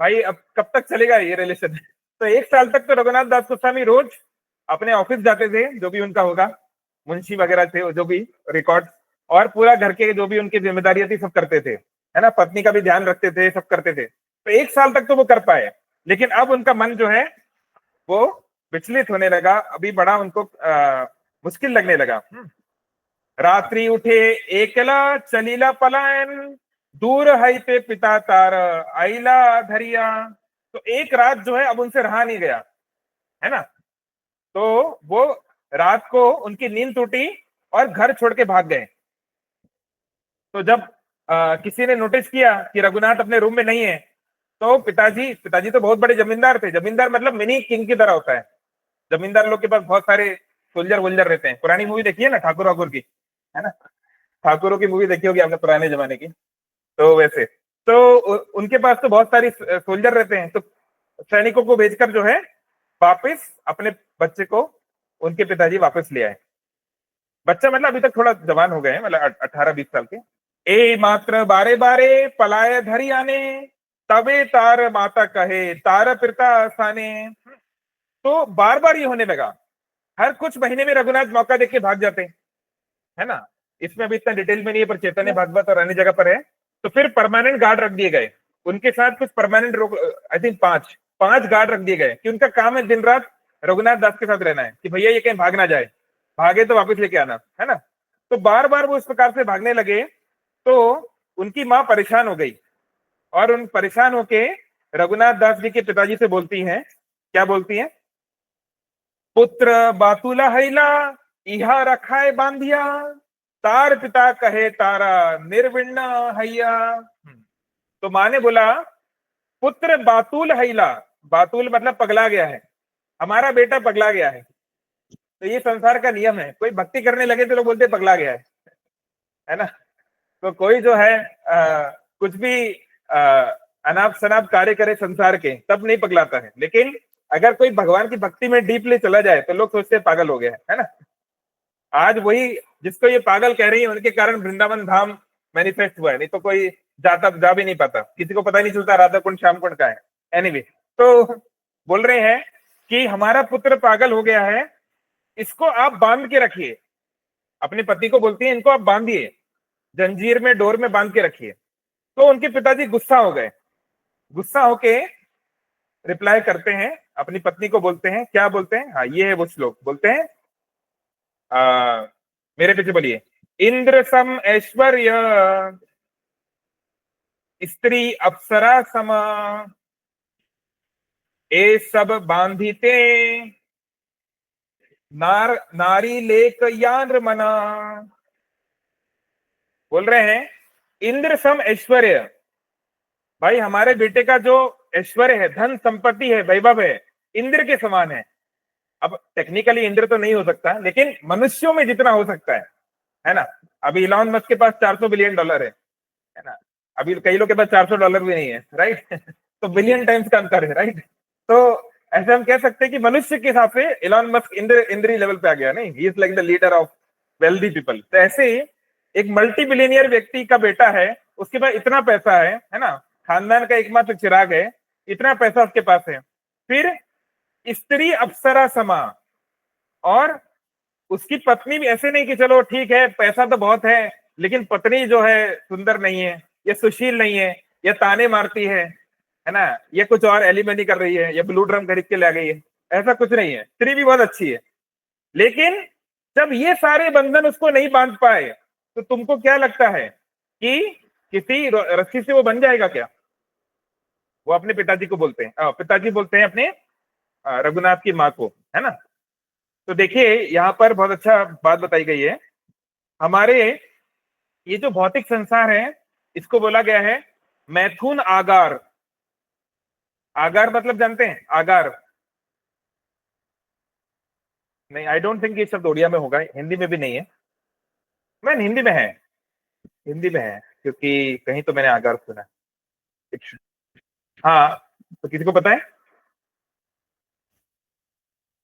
भाई, अब कब तक चलेगा ये रिलेशन। तो 1 साल तक तो रघुनाथ दास गोस्वामी रोज अपने ऑफिस जाते थे, जो भी उनका होगा, मुंशी वगैरह थे जो भी रिकॉर्ड, और पूरा घर के जो भी उनकी जिम्मेदारियां थी सब करते थे, है ना, पत्नी का भी ध्यान रखते थे, सब करते थे। तो 1 साल तक तो वो कर पाए, लेकिन अब उनका मन जो है वो विचलित होने लगा, अभी बड़ा उनको मुश्किल लगने लगा। रात्रि उठे एकला चलीला पलायन, दूर है पे पिता तार आईला धरिया। तो एक रात जो है अब उनसे रहा नहीं गया, है ना। तो वो रात को उनकी नींद टूटी और घर छोड़ के भाग गए। तो जब किसी ने नोटिस किया कि रघुनाथ अपने रूम में नहीं है, तो पिताजी तो बहुत बड़े जमींदार थे, जमींदार मतलब मिनी किंग की तरह होता है, जमींदार लोग के पास बहुत सारे सोल्जर वोल्जर रहते हैं। पुरानी मूवी देखी है ना ठाकुर वाकुर की, है ना, ठाकुरों की मूवी देखी होगी आपने पुराने जमाने की। तो वैसे तो उनके पास तो बहुत सारी सोल्जर रहते हैं, तो सैनिकों को भेजकर जो है वापस अपने बच्चे को उनके पिताजी वापस ले आए। बच्चा मतलब अभी तक थोड़ा जवान हो गए हैं, मतलब 18-20 साल के। ए मात्र बारे बारे पलाय धरी आने, तबे तार माता कहे तार पिता साने। तो बार बार ये होने लगा, हर कुछ महीने में रघुनाथ मौका देख के भाग जाते, है ना। इसमें अभी इतना डिटेल में नहीं है, पर चैतन्य भागवत और अन्य जगह पर है। तो फिर परमानेंट गार्ड रख दिए गए उनके साथ, कुछ परमानेंट आई थिंक 5 गार्ड रख दिए गए कि उनका काम है दिन रात रघुनाथ दास के साथ रहना है, कि भैया ये कहीं भाग ना जाए, भागे तो वापस लेके आना, है ना। तो बार बार वो इस प्रकार से भागने लगे, तो उनकी माँ परेशान हो गई, और उन परेशान होके रघुनाथ दास जी के पिताजी से बोलती हैं, क्या बोलती हैं, पुत्र बातुला हैला इहा रखाए बांधिया, तार पिता कहे तारा निर्विण्ण हैया। तो माँ ने बोला, पुत्र बातुल हैला, बातुल मतलब पगला गया है, हमारा बेटा पगला गया है। तो ये संसार का नियम है, कोई भक्ति करने लगे तो लोग बोलते पगला गया है ना। तो कोई जो है कुछ भी अनाप शनाप कार्य करे संसार के, तब नहीं पगलाता है, लेकिन अगर कोई भगवान की भक्ति में डीपली चला जाए तो लोग सोचते हैं पागल हो गया है ना। आज वही जिसको ये पागल कह रही है, उनके कारण वृंदावन धाम मैनिफेस्ट हुआ है, नहीं तो कोई जा भी नहीं पाता, किसी को पता नहीं चलता राधा कुंड श्याम कुंड का है। एनीवे, तो बोल रहे हैं कि हमारा पुत्र पागल हो गया है, इसको आप बांध के रखिए। अपने पति को बोलती है, इनको आप बांधिए, जंजीर में डोर में बांध के रखिए। तो उनके पिताजी गुस्सा हो गए, गुस्सा होके रिप्लाई करते हैं, अपनी पत्नी को बोलते हैं, क्या बोलते हैं, हाँ ये है वो श्लोक, बोलते हैं मेरे पीछे बोलिए, इंद्र सम ऐश्वर्य स्त्री अप्सरा सम, ए सब बांधिते नारी लेक यान मना। बोल रहे हैं इंद्र सम ऐश्वर्य, भाई हमारे बेटे का जो ऐश्वर्य है, धन संपत्ति है, वैभव है, इंद्र के समान है। अब टेक्निकली इंद्र तो नहीं हो सकता, लेकिन मनुष्यों में जितना हो सकता है ना। अभी इलॉन मस्क के पास $400 बिलियन है ना। अभी कई लोग के पास $400 भी नहीं है, राइट। तो बिलियन टाइम्स का अंतर है, राइट। तो ऐसे हम कह सकते हैं कि मनुष्य के हिसाब से इलॉन मस्क इंद्री लेवल पे आ गया, नहीं, he is like the leader of wealthy people. तो ऐसे ही एक मल्टी बिलियनियर व्यक्ति का बेटा है, उसके पास इतना पैसा है ना, खानदान का एकमात्र चिराग है, इतना पैसा उसके पास है, फिर स्त्री अप्सरा समा, और उसकी पत्नी भी ऐसे नहीं कि चलो ठीक है पैसा तो बहुत है लेकिन पत्नी जो है सुंदर नहीं है, या सुशील नहीं है, या ताने मारती है ना, ये कुछ और एलिमनी कर रही है, या ब्लू ड्रम खरीद के ले गई है, ऐसा कुछ नहीं है। स्त्री भी बहुत अच्छी है, लेकिन जब ये सारे बंधन उसको नहीं बांध पाए, तो तुमको क्या लगता है कि किसी रस्सी से वो बन जाएगा क्या? वो अपने पिताजी को बोलते हैं, पिताजी बोलते हैं अपने रघुनाथ की माँ को, है ना। तो देखिए यहाँ पर बहुत अच्छा बात बताई गई है। हमारे ये जो भौतिक संसार है, इसको बोला गया है मैथुन आगार। आगार मतलब जानते हैं? आगार नहीं, आई डोंट थिंक ये शब्द उड़िया में होगा, हिंदी में भी नहीं है। मैन हिंदी में है, हिंदी में है, क्योंकि कहीं तो मैंने आगार सुना है। हाँ, तो किसी को पता है?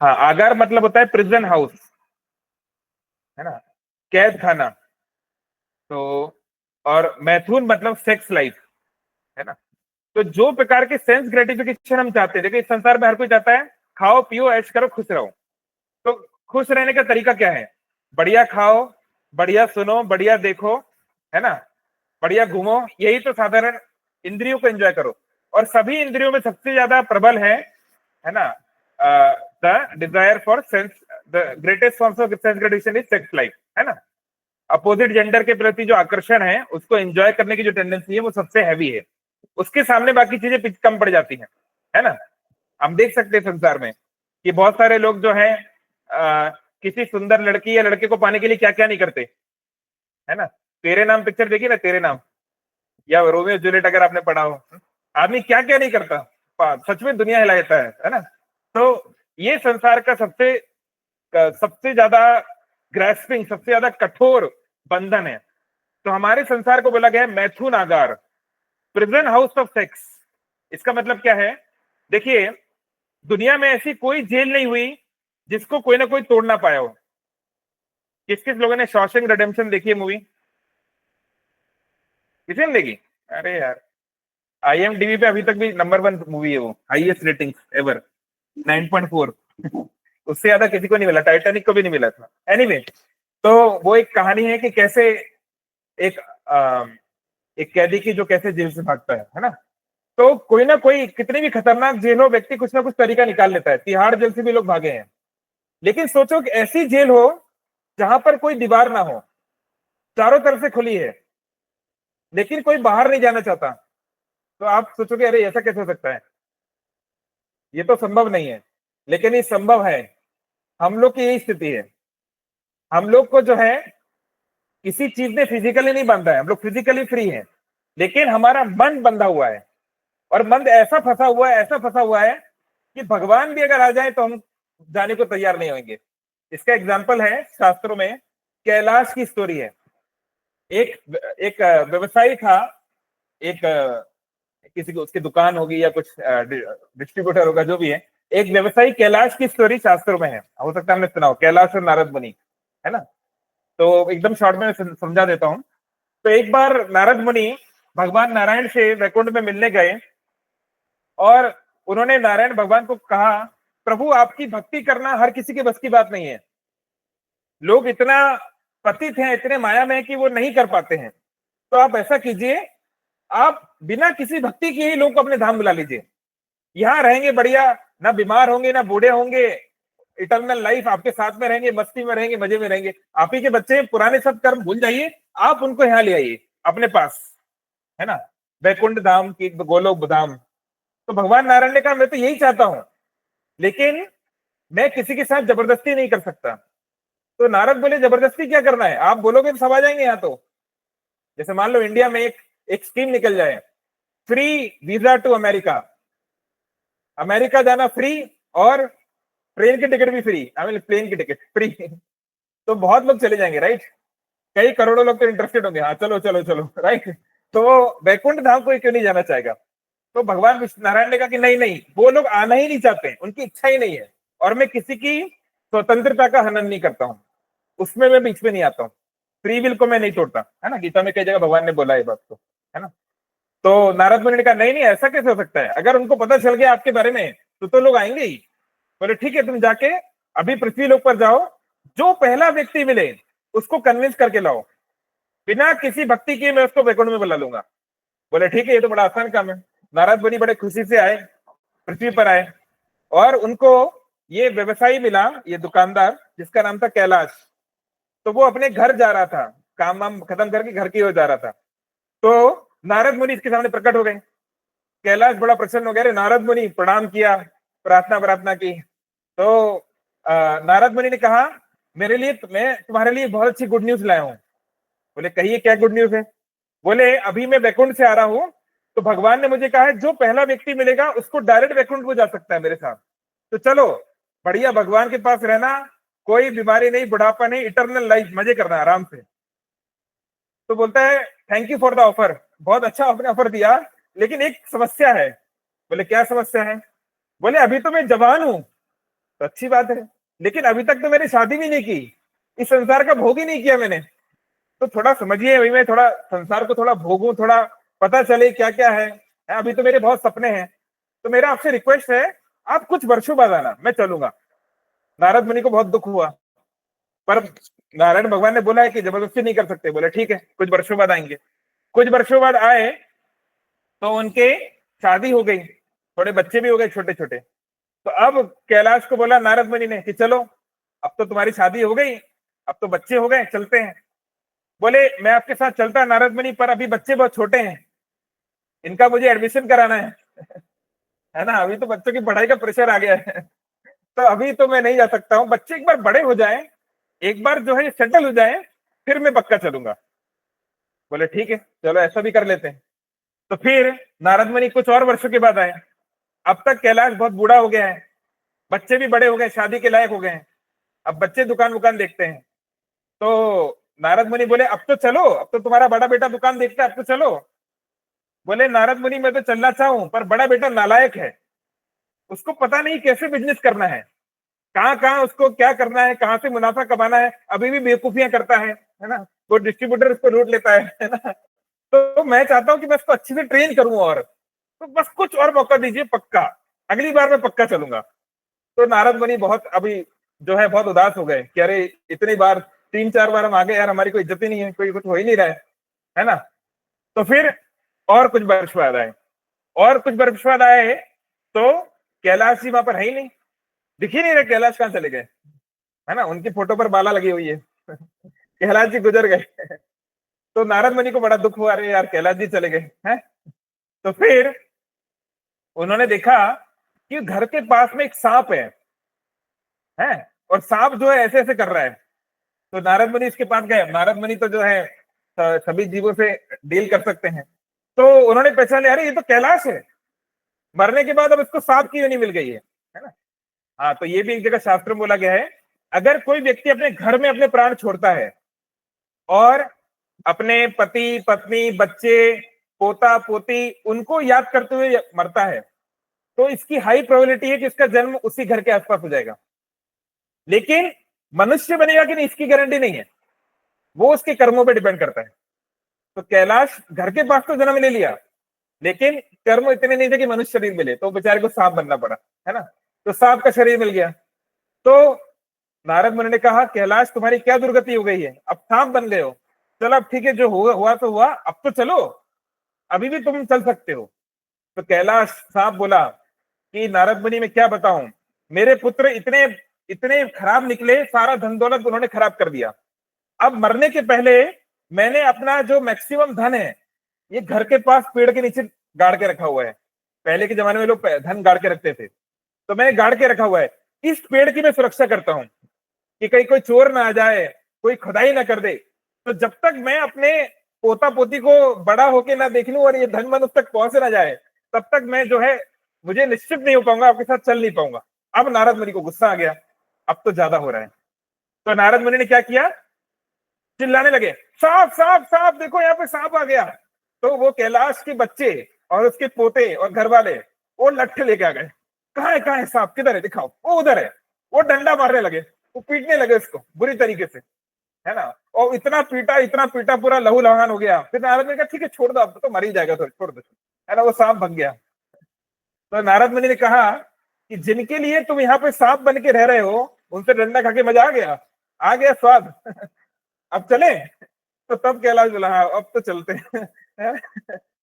हाँ, आगार मतलब होता है प्रिजन हाउस, है ना, कैद खाना। तो और मैथुन मतलब सेक्स लाइफ, है ना। तो जो प्रकार के सेंस ग्रेटिफिकेशन हम चाहते हैं, देखिए इस संसार में हर कोई चाहता है खाओ पियो ऐश करो खुश रहो। तो खुश रहने का तरीका क्या है? बढ़िया खाओ, बढ़िया सुनो, बढ़िया देखो, है ना, बढ़िया घूमो, यही तो साधारण इंद्रियों को एंजॉय करो। और सभी इंद्रियों में सबसे ज्यादा प्रबल है ना, the desire for sense, the greatest forms of sense gratification is sex life, है ना। अपोजिट जेंडर के प्रति जो आकर्षण है, उसको एंजॉय करने की जो टेंडेंसी है, वो सबसे हैवी है। उसके सामने बाकी चीजें कम पड़ जाती हैं, है ना। हम देख सकते हैं संसार में कि बहुत सारे लोग जो है किसी सुंदर लड़की या लड़के को पाने के लिए क्या क्या नहीं करते, है ना। तेरे नाम पिक्चर देखी ना, तेरे नाम, या रोमियो जूलियट अगर आपने पढ़ा हो, आदमी क्या क्या नहीं करता, सच में दुनिया हिला देता है ना। तो ये संसार का सबसे ज्यादा ग्रेस्पिंग, सबसे ज्यादा कठोर बंधन है। तो हमारे संसार को बोला गया है मैथुन आगार, प्रिजन हाउस ऑफ सेक्स। इसका मतलब क्या है? देखिए दुनिया में ऐसी कोई जेल नहीं हुई जिसको कोई ना कोई तोड़ ना पाया हो। किस किस लोगों ने शॉशैंक रिडेम्पशन देखी है मूवी? किसी ने देखी? अरे यार, IMDb पे अभी तक भी नंबर 1 मूवी है वो, हाईएस्ट रेटिंग्स एवर, 9.4। उससे ज्यादा किसी को नहीं मिला, टाइटैनिक को भी नहीं मिला था। एनीवे, तो वो एक कहानी है कि कैसे एक एक कैदी की जो कैसे जेल से भागता है ना। तो कोई ना कोई, कितनी भी खतरनाक जेल हो, व्यक्ति कुछ ना कुछ तरीका निकाल लेता है। तिहाड़ जेल से भी लोग भागे हैं। लेकिन सोचो कि ऐसी जेल हो जहां पर कोई दीवार ना हो, चारों तरफ से खुली है, लेकिन कोई बाहर नहीं जाना चाहता। तो आप सोचोगे अरे ऐसा कैसे हो सकता है, ये तो संभव नहीं है। लेकिन ये संभव है। हम लोग की यही स्थिति है। हम लोग को जो है किसी चीज ने फिजिकली नहीं बांधा है, हम लोग फिजिकली फ्री हैं, लेकिन हमारा मन बंधा हुआ है। और मन ऐसा फंसा हुआ है, ऐसा फंसा हुआ है कि भगवान भी अगर आ जाए तो हम जाने को तैयार नहीं होंगे। इसका एग्जाम्पल है शास्त्रों में, कैलाश की स्टोरी है। एक एक व्यवसायी था, एक किसी को उसकी दुकान होगी या कुछ डिस्ट्रीब्यूटर होगा, जो भी है, एक व्यवसायी कैलाश की स्टोरी शास्त्रों में है। हो सकता है हमने सुना हो, कैलाश और नारद मुनि, है ना। तो एकदम शॉर्ट में समझा देता हूं। तो एक बार नारद मुनि भगवान नारायण से वैकुंठ में मिलने गए, और उन्होंने नारायण भगवान को कहा, प्रभु आपकी भक्ति करना हर किसी के बस की बात नहीं है। लोग इतना पतित हैं, इतने माया में है कि वो नहीं कर पाते हैं। तो आप ऐसा कीजिए, आप बिना किसी भक्ति के ही लोग को अपने धाम बुला लीजिए। यहाँ रहेंगे बढ़िया, ना बीमार होंगे, ना बूढ़े होंगे, इटर्नल लाइफ आपके साथ में रहेंगे, मस्ती में रहेंगे, मजे में रहेंगे। आप ही के बच्चे पुराने सब कर्म भूल जाइए, आप उनको यहाँ ले आइए अपने पास, है ना, वैकुंठ धाम की, गोलोक धाम। तो भगवान नारायण ने कहा मैं तो यही चाहता हूं, लेकिन मैं किसी के साथ जबरदस्ती नहीं कर सकता। तो नारद बोले जबरदस्ती क्या करना है, आप बोलोगे तो सब आ जाएंगे यहाँ। तो जैसे मान लो इंडिया में एक स्कीम निकल जाए, free visa to America, America जाना फ्री और ट्रेन की टिकट भी फ्री, आई मीन प्लेन की टिकट फ्री तो बहुत लोग चले जाएंगे, राइट? कई करोड़ों लोग तो इंटरेस्टेड होंगे, हाँ चलो चलो चलो, राइट? तो वो वैकुंठ धाम कोई क्यों नहीं जाना चाहेगा? तो भगवान विष्णु नारायण ने कहा कि नहीं नहीं, वो लोग आना ही नहीं चाहते, उनकी इच्छा ही नहीं है, और मैं किसी की स्वतंत्रता का हनन नहीं करता हूँ, उसमें मैं बीच में नहीं आता हूँ, फ्री विल को मैं नहीं तोड़ता, है ना? गीता में कई जगह भगवान ने बोला है बात को, है ना? तो नारद मुनि ने कहा नहीं नहीं, ऐसा कैसे हो सकता है? अगर उनको पता चल गया आपके बारे में तो लोग आएंगे ही। बोले ठीक है, तुम जाके अभी पृथ्वी लोक पर जाओ, जो पहला व्यक्ति मिले उसको कन्विंस करके लाओ, बिना किसी भक्ति किए मैं उसको वैकुंठ में बुला लूंगा। बोले ठीक है, ये तो बड़ा आसान काम है। नारद मुनि बड़े खुशी से आए, पृथ्वी पर आए, और उनको ये व्यवसायी मिला, ये दुकानदार जिसका नाम था कैलाश। तो वो अपने घर जा रहा था, काम वाम खत्म करके घर की ओर जा रहा था। तो नारद मुनि इसके सामने प्रकट हो गए। कैलाश बड़ा प्रसन्न हो गया, नारद मुनि प्रणाम किया, प्रार्थना की। तो नारद मुनि ने कहा मेरे लिए, मैं तुम्हारे लिए बहुत अच्छी गुड न्यूज लाया हूँ। बोले कहिए क्या गुड न्यूज है? बोले अभी मैं वैकुंठ से आ रहा हूँ, तो भगवान ने मुझे कहा है जो पहला व्यक्ति मिलेगा उसको डायरेक्ट वैकुंठ को जा सकता है मेरे साथ। तो चलो बढ़िया, भगवान के पास रहना, कोई बीमारी नहीं, बुढ़ापा नहीं, इटर्नल लाइफ, मजे करना आराम से। तो बोलता है thank you for the offer, बहुत अच्छा आपने ऑफर दिया, लेकिन एक समस्या है। बोले क्या समस्या है? बोले अभी तो मैं जवान हूं, तो अच्छी बात है, लेकिन अभी तक तो मैंने शादी भी नहीं की, इस संसार का भोग ही नहीं किया मैंने, तो थोड़ा समझिए, अभी मैं थोड़ा संसार को थोड़ा भोगूं, थोड़ा पता चले क्या क्या है। अभी तो मेरे बहुत सपने हैं, तो मेरा आपसे रिक्वेस्ट है आप कुछ वर्षों बाद आना, मैं चलूंगा। नारद मुनि को बहुत दुख हुआ, पर नारायण भगवान ने बोला है कि जबरदस्ती नहीं कर सकते। बोले ठीक है, कुछ वर्षों बाद आएंगे। कुछ वर्षों बाद आए तो उनके शादी हो गई, थोड़े बच्चे भी हो गए छोटे छोटे। तो अब कैलाश को बोला नारद मुनि ने कि चलो अब तो तुम्हारी शादी हो गई, अब तो बच्चे हो गए, चलते हैं। बोले मैं आपके साथ चलता नारद मुनि, पर अभी बच्चे बहुत छोटे हैं, इनका मुझे एडमिशन कराना है ना? अभी तो बच्चों की पढ़ाई का प्रेशर आ गया है तो अभी तो मैं नहीं जा सकता हूँ, बच्चे एक बार बड़े हो जाए, एक बार जो है सेटल हो जाए, फिर मैं पक्का चलूंगा। बोले ठीक है, चलो ऐसा भी कर लेते हैं। तो फिर नारद मुनि कुछ और वर्षों के बाद आए। अब तक कैलाश बहुत बूढ़ा हो गया है, बच्चे भी बड़े हो गए, शादी के लायक हो गए हैं, अब बच्चे दुकान वुकान देखते हैं। तो नारद मुनि बोले अब तो चलो, अब तो तुम्हारा बड़ा बेटा दुकान देखता है, अब तो चलो। बोले नारद मुनि मैं तो चलना चाहूं, पर बड़ा बेटा नालायक है, उसको पता नहीं कैसे बिजनेस करना है, कहाँ कहाँ उसको क्या करना है, कहाँ से मुनाफा कमाना है, अभी भी बेवकूफियां करता है ना? वो डिस्ट्रीब्यूटर उसको लूट लेता है ना? तो मैं चाहता हूँ कि मैं उसको अच्छे से ट्रेन करूं, और तो बस कुछ और मौका दीजिए, पक्का अगली बार मैं पक्का चलूंगा। तो नारद मुनि बहुत अभी जो है बहुत उदास हो गए कि अरे इतनी बार, 3-4 बार हम आ गए यार, हमारी कोई इज्जत ही नहीं है, कोई कुछ हो ही नहीं रहा है ना? तो फिर और कुछ वर्ष बाद आए, और कुछ वर्ष बाद आए तो कैलाश जी वहां पर है ही नहीं, दिख ही नहीं रहे, कैलाश कहाँ चले गए, है ना? उनकी फोटो पर माला लगी हुई है कैलाश जी गुजर गए तो नारद मुनि को बड़ा दुख हुआ, अरे यार कैलाश जी चले गए हैं। तो फिर उन्होंने देखा कि घर के पास में एक सांप है, और सांप जो है ऐसे ऐसे कर रहा है। तो नारद मुनि इसके पास गए। नारद मुनि तो जो है सभी जीवों से डील कर सकते हैं, तो उन्होंने पहचान लिया अरे ये तो कैलाश है, मरने के बाद अब इसको सांप की योनि मिल गई है ना? हाँ, तो ये भी एक जगह शास्त्र में बोला गया है, अगर कोई व्यक्ति अपने घर में अपने प्राण छोड़ता है और अपने पति पत्नी बच्चे पोता पोती उनको याद करते हुए मरता है, तो इसकी हाई प्रोबेबिलिटी है कि इसका जन्म उसी घर के आसपास हो जाएगा। लेकिन मनुष्य बनेगा कि नहीं, इसकी गारंटी नहीं है, वो उसके कर्मों पे डिपेंड करता है। तो कैलाश घर के पास तो जन्म ले लिया, लेकिन कर्म इतने नहीं थे कि मनुष्य शरीर मिले, तो बेचारे को सांप बनना पड़ा, है ना? तो सांप का शरीर मिल गया। तो नारद मुनि ने कहा कैलाश तुम्हारी क्या दुर्गति हो गई है, अब सांप बन गए हो, चलो अब ठीक है, जो हुआ तो हुआ, अब तो चलो, अभी भी तुम चल सकते हो। तो कैलाश सांप बोला कि नारद मुनि मैं क्या बताऊं, मेरे पुत्र इतने इतने खराब निकले, सारा धन दौलत उन्होंने खराब कर दिया। अब मरने के पहले मैंने अपना जो मैक्सिमम धन है ये घर के पास पेड़ के नीचे गाड़ के रखा हुआ है। पहले के जमाने में लोग धन गाड़ के रखते थे, तो मैंने गाड़ के रखा हुआ है। इस पेड़ की मैं सुरक्षा करता हूं कि कहीं कोई चोर ना आ जाए, कोई खुदाई ना कर दे। तो जब तक मैं अपने पोता पोती को बड़ा होके ना देख लूं और ये धन मन उस तक पहुंच ना जाए, तब तक मैं जो है मुझे निश्चित नहीं हो पाऊंगा, आपके साथ चल नहीं पाऊंगा। अब नारद मुनि को गुस्सा आ गया, अब तो ज्यादा हो रहा है। तो नारद मुनि ने क्या किया, चिल्लाने लगे, सांप सांप सांप, देखो यहाँ पे सांप आ गया। तो वो कैलाश के बच्चे और उसके पोते और घर वाले वो लट्ठे लेके आ गए, कहाँ है सांप, किधर है, दिखाओ, वो उधर है। वो डंडा मारने लगे, वो पीटने लगे उसको बुरी तरीके से, है ना। और इतना पीटा पूरा लहू लहान हो गया। फिर नारद ने कहा ठीक है छोड़ दो, अब तो मर ही जाएगा, तो छोड़ दो, है ना। वो सांप भग गया। तो नारद मुनि ने कहा कि जिनके लिए तुम यहाँ पे सांप बन के रह रहे हो, उनसे डंडा खा के मजा आ गया स्वाद अब चले। तो तब कैलाश बोला हाँ अब तो चलते हैं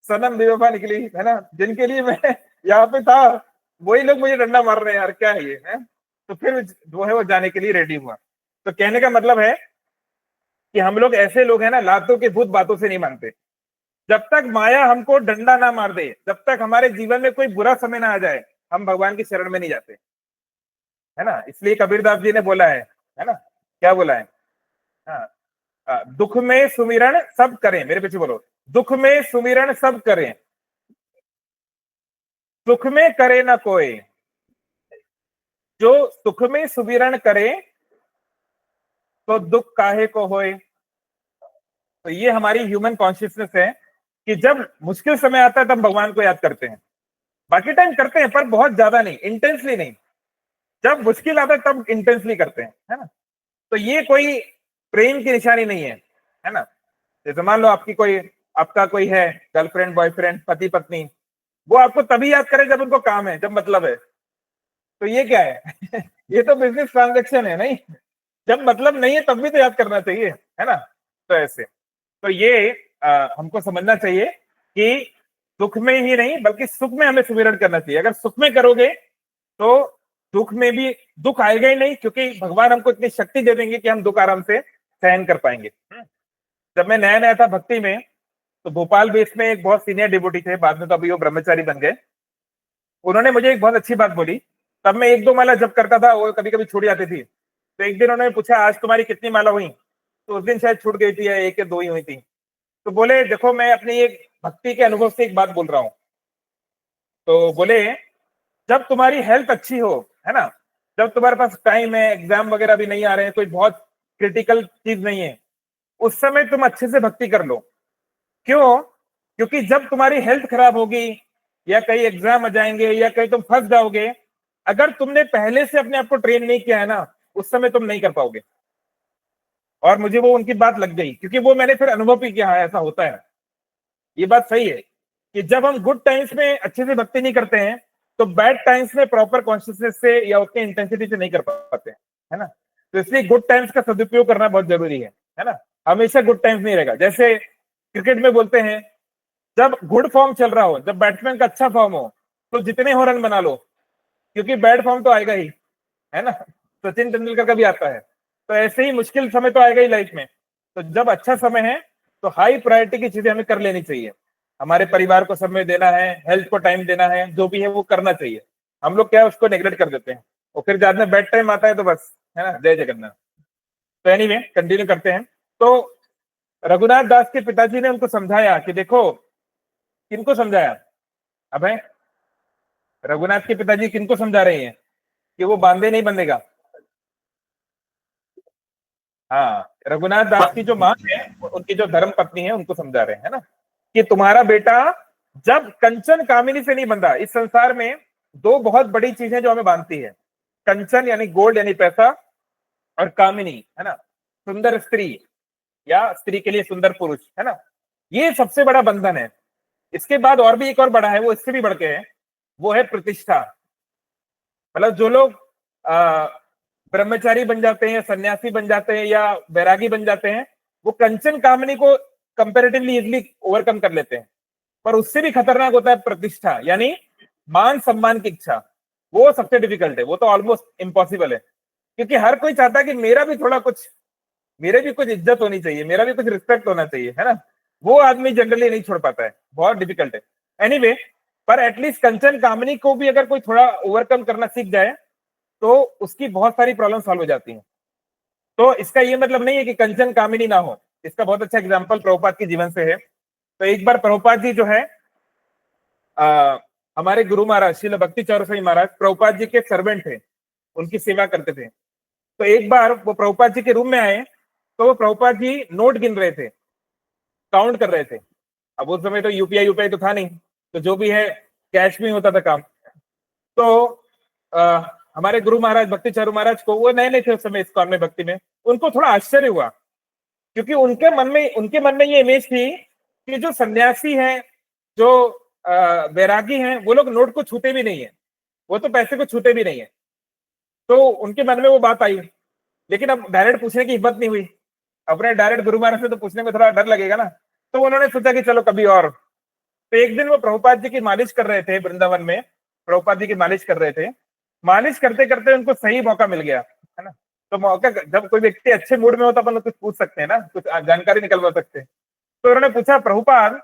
सनम बेवफा निकली, है ना। जिनके लिए मैं यहाँ पे था वही लोग मुझे डंडा मार रहे हैं यार, क्या है ये, है। तो फिर जो है वो जाने के लिए रेडी हुआ। तो कहने का मतलब है कि हम लोग ऐसे लोग हैं ना, लातों के भूत बातों से नहीं मानते। जब तक माया हमको डंडा ना मार दे, जब तक हमारे जीवन में कोई बुरा समय ना आ जाए, हम भगवान की शरण में नहीं जाते, है ना। इसलिए कबीरदास जी ने बोला है ना, क्या बोला है, दुख में सुमिरन सब करें, मेरे पीछे बोलो, दुख में सुमिरन सब करें, सुख में करे ना कोई, जो सुख में सुमिरन करे तो दुख काहे को होए। तो ये हमारी ह्यूमन कॉन्शियसनेस है कि जब मुश्किल समय आता है तब भगवान को याद करते हैं, बाकी टाइम करते हैं पर बहुत ज्यादा नहीं, इंटेंसली नहीं। जब मुश्किल आता है तब इंटेंसली करते हैं, है ना। तो ये कोई प्रेम की निशानी नहीं है ना। जैसे मान लो आपका कोई है गर्लफ्रेंड बॉयफ्रेंड पति पत्नी, वो आपको तभी याद करे जब उनको काम है, जब मतलब है। तो ये क्या है ये तो बिजनेस ट्रांजेक्शन है, नहीं। जब मतलब नहीं है तब भी तो याद करना चाहिए, है ना। तो ऐसे तो ये हमको समझना चाहिए कि दुख में ही नहीं बल्कि सुख में हमें सुमिरन करना चाहिए। अगर सुख में करोगे तो दुख में भी दुख आएगा ही नहीं, क्योंकि भगवान हमको इतनी शक्ति दे देंगे कि हम दुख आराम से सहन कर पाएंगे। जब मैं नया नया था भक्ति में, तो भोपाल बेस में एक बहुत सीनियर डिवोटी थे, बाद में तो अभी वो ब्रह्मचारी बन गए। उन्होंने मुझे एक बहुत अच्छी बात बोली। तब मैं 1-2 माला जब करता था, वो कभी कभी छूट जाती थी। तो एक दिन उन्होंने पूछा आज तुम्हारी कितनी माला हुई, तो उस दिन शायद छूट गई थी या 1 या 2 ही हुई थी। तो बोले देखो मैं अपनी एक भक्ति के अनुभव से एक बात बोल रहा हूँ। तो बोले जब तुम्हारी हेल्थ अच्छी हो, है ना, जब तुम्हारे पास टाइम है, एग्जाम वगैरह भी नहीं आ रहे हैं, कोई बहुत क्रिटिकल चीज नहीं है, उस समय तुम अच्छे से भक्ति कर लो। क्यों? क्योंकि जब तुम्हारी हेल्थ खराब होगी या कहीं एग्जाम आ जाएंगे या कहीं तुम फंस जाओगे, अगर तुमने पहले से अपने आप को ट्रेन नहीं किया है ना, उस समय तुम नहीं कर पाओगे। और मुझे वो उनकी बात लग गई, क्योंकि वो मैंने फिर अनुभव भी किया है, ऐसा होता है। ये बात सही है कि जब हम गुड टाइम्स में अच्छे से भक्ति नहीं करते हैं तो बैड टाइम्स में प्रॉपर कॉन्शियसनेस से या उतनी इंटेंसिटी से नहीं कर पाते हैं, है ना। तो इसलिए गुड टाइम्स का सदुपयोग करना बहुत जरूरी है ना। हमेशा गुड टाइम्स नहीं रहेगा। जैसे क्रिकेट में बोलते हैं जब गुड फॉर्म चल रहा हो, जब बैट्समैन का अच्छा फॉर्म हो, तो जितने हो रन बना लो, क्योंकि बैड फॉर्म तो आएगा ही, है ना। सचिन तेंदुलकर का भी आता है। तो ऐसे ही मुश्किल समय तो आएगा ही लाइफ में। तो जब अच्छा समय है तो हाई प्रायोरिटी की चीजें हमें कर लेनी चाहिए। हमारे परिवार को समय देना है, हेल्थ को टाइम देना है, जो भी है वो करना चाहिए। हम लोग क्या है उसको नेग्लेक्ट कर देते हैं, और फिर जब में बैड टाइम आता है तो बस, है ना, जय जगन्नाथ। तो एनीवे कंटिन्यू करते हैं। तो रघुनाथ दास के पिताजी ने उनको समझाया कि देखो, किनको समझाया, अभय, रघुनाथ के पिताजी किनको समझा रहे हैं कि वो बांधे नहीं बंधेगा। हाँ, रघुनाथ दास की जो माँ है, उनकी जो धर्म पत्नी है, उनको समझा रहे हैं, है ना, कि तुम्हारा बेटा जब कंचन कामिनी से नहीं बंधा। इस संसार में 2 बहुत बड़ी चीजें जो हमें बांधती है, कंचन यानी गोल्ड यानी पैसा, और कामिनी, है ना, सुंदर स्त्री या स्त्री के लिए सुंदर पुरुष, है ना। ये सबसे बड़ा बंधन है। इसके बाद और भी एक और बड़ा है, वो इससे भी बढ़ के है, वो है प्रतिष्ठा। मतलब जो लोग ब्रह्मचारी बन जाते हैं, सन्यासी बन जाते हैं या बैरागी बन जाते हैं, वो कंचन कामनी को कंपैरेटिवली इजीली ओवरकम कर लेते हैं। पर उससे भी खतरनाक होता है प्रतिष्ठा, यानी मान सम्मान की इच्छा। वो सबसे डिफिकल्ट है, वो तो ऑलमोस्ट इम्पॉसिबल है, क्योंकि हर कोई चाहता है कि मेरा भी थोड़ा कुछ, मेरे भी कुछ इज्जत होनी चाहिए, मेरा भी कुछ रिस्पेक्ट होना चाहिए, है ना। वो आदमी जनरली नहीं छोड़ पाता है, बहुत डिफिकल्ट है। एनीवे, पर एटलीस्ट कंचन कामनी को भी अगर कोई थोड़ा ओवरकम करना सीख जाए तो उसकी बहुत सारी प्रॉब्लम सॉल्व हो जाती हैं। तो इसका ये मतलब नहीं है कि कंचन कामिनी ना हो, इसका बहुत अच्छा एग्जाम्पल प्रभुपाद के जीवन से है। तो एक बार प्रभुपाद जी जो है हमारे गुरु महाराज श्रील भक्ति चौरसिया स्वामी महाराज प्रभुपाद जी के सर्वेंट थे, उनकी सेवा करते थे। तो एक बार वो प्रभुपाद जी के रूम में आए, तो वो प्रभुपाद जी नोट गिन रहे थे, काउंट कर रहे थे। अब उस समय तो यूपीआई यूपीआई तो था नहीं, तो जो भी है कैश में होता था काम। तो हमारे गुरु महाराज भक्ति चारू महाराज को, वो नए नए थे उस समय इस्कॉन में भक्ति में, उनको थोड़ा आश्चर्य हुआ, क्योंकि उनके मन में ये इमेज थी कि जो सन्यासी हैं, जो बैरागी हैं, वो लोग नोट को छूते भी नहीं है, वो तो पैसे को छूते भी नहीं है। तो उनके मन में वो बात आई, लेकिन अब डायरेक्ट पूछने की हिम्मत नहीं हुई। अपने डायरेक्ट गुरु महाराज से तो पूछने में थोड़ा डर लगेगा ना, तो उन्होंने सोचा कि चलो कभी और। तो एक दिन वो प्रभुपाद जी की मालिश कर रहे थे वृंदावन में, प्रभुपाद जी की मालिश कर रहे थे। मालिश करते करते उनको सही मौका मिल गया, है ना। तो मौका, जब कोई व्यक्ति अच्छे मूड में हो तो अपन कुछ पूछ सकते हैं ना, कुछ जानकारी निकलवा सकते हैं। तो उन्होंने पूछा, प्रभुपाद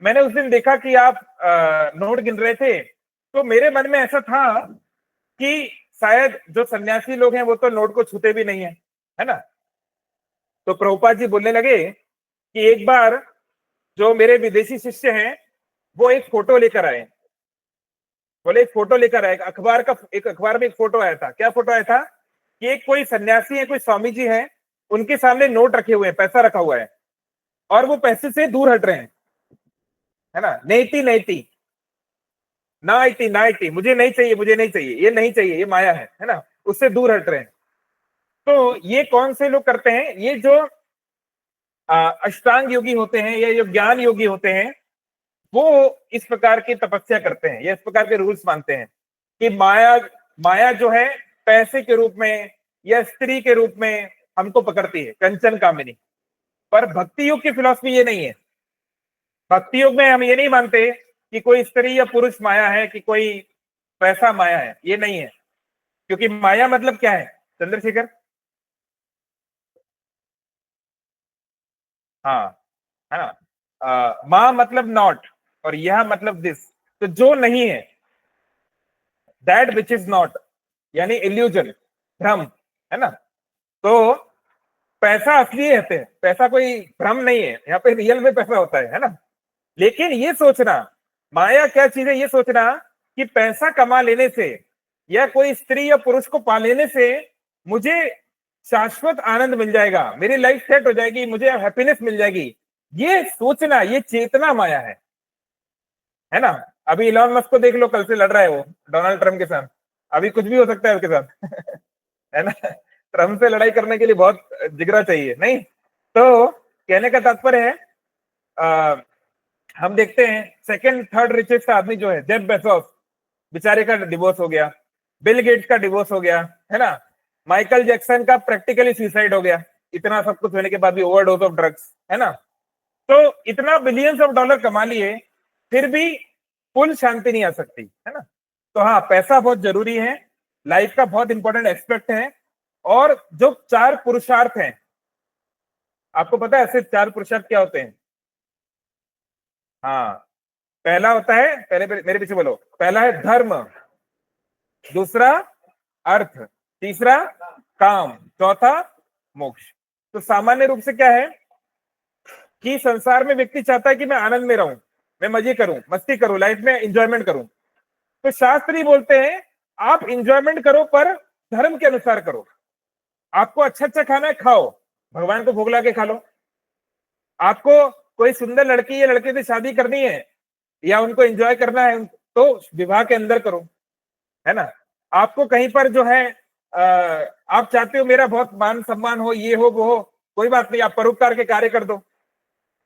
मैंने उस दिन देखा कि आप नोट गिन रहे थे, तो मेरे मन में ऐसा था कि शायद जो सन्यासी लोग हैं वो तो नोट को छूते भी नहीं है ना। तो प्रभुपाद जी बोलने लगे कि एक बार जो मेरे विदेशी शिष्य हैं वो एक फोटो लेकर आए। बोले एक फोटो लेकर आए, एक अखबार में एक फोटो आया था। क्या फोटो आया था कि एक कोई सन्यासी है, कोई स्वामी जी है, उनके सामने नोट रखे हुए हैं, पैसा रखा हुआ है, और वो पैसे से दूर हट रहे हैं, है ना। नैति नैति नाइटी नाइटी, मुझे नहीं चाहिए, मुझे नहीं चाहिए, ये नहीं चाहिए, ये माया है ना, उससे दूर हट रहे हैं। तो ये कौन से लोग करते हैं? ये जो अष्टांग योगी होते हैं या जो ज्ञान योगी होते हैं, वो इस प्रकार की तपस्या करते हैं, या इस प्रकार के रूल्स मानते हैं कि माया जो है पैसे के रूप में या स्त्री के रूप में हमको पकड़ती है, कंचन कामिनी। पर भक्ति योग की फिलॉसफी ये नहीं है। भक्ति योग में हम ये नहीं मानते कि कोई स्त्री या पुरुष माया है, कि कोई पैसा माया है, ये नहीं है। क्योंकि माया मतलब क्या है चंद्रशेखर? हाँ, है ना। माँ मतलब नॉट, और यह मतलब दिस। तो जो नहीं है, दैट विच इज नॉट, यानी इल्यूजन, भ्रम, है ना। तो पैसा असली रहते हैं, पैसा कोई भ्रम नहीं है, यहाँ पे रियल में पैसा होता है ना। लेकिन ये सोचना, माया क्या चीज है, ये सोचना कि पैसा कमा लेने से या कोई स्त्री या पुरुष को पा लेने से मुझे शाश्वत आनंद मिल जाएगा, मेरी लाइफ सेट हो जाएगी, मुझे हैप्पीनेस मिल जाएगी, ये सोचना, ये चेतना माया है ना। अभी इलॉन मस्क को देख लो, कल से लड़ रहा है वो डोनाल्ड ट्रम्प के साथ। अभी कुछ भी हो सकता है उसके साथ है ना। ट्रम्प से लड़ाई करने के लिए बहुत जिगरा चाहिए, नहीं? तो कहने का तात्पर्य है, हम देखते हैं सेकंड थर्ड रिचेस्ट आदमी जो है जेफ बेजोस, बेचारे का डिवोर्स हो गया, बिल गेट्स का डिवोर्स हो गया, है ना। माइकल जैक्सन का प्रैक्टिकली सुसाइड हो गया, इतना सब कुछ होने के बाद भी, ओवरडोज ऑफ ड्रग्स, है ना। तो इतना बिलियंस ऑफ डॉलर कमा लिए, फिर भी फुल शांति नहीं आ सकती, है ना। तो हाँ, पैसा बहुत जरूरी है, लाइफ का बहुत इंपॉर्टेंट एस्पेक्ट है। और जो 4 पुरुषार्थ हैं, आपको पता है ऐसे 4 पुरुषार्थ क्या होते हैं? हाँ, पहला होता है, पहले मेरे पीछे बोलो, पहला है धर्म, दूसरा अर्थ, तीसरा काम, चौथा मोक्ष। तो सामान्य रूप से क्या है कि संसार में व्यक्ति चाहता है कि मैं आनंद में रहूं, मैं मजे करूं, मस्ती करूं, लाइफ में एंजॉयमेंट करूं। तो शास्त्री बोलते हैं आप एंजॉयमेंट करो, पर धर्म के अनुसार करो। आपको अच्छा अच्छा खाना है, खाओ, भगवान को भोग ला के खा लो। आपको कोई सुंदर लड़की या लड़के से शादी करनी है या उनको एंजॉय करना है, तो विवाह के अंदर करो, है ना। आपको कहीं पर जो है आप चाहते हो मेरा बहुत मान सम्मान हो, ये हो वो हो, कोई बात नहीं, आप परोपकार के कार्य कर दो,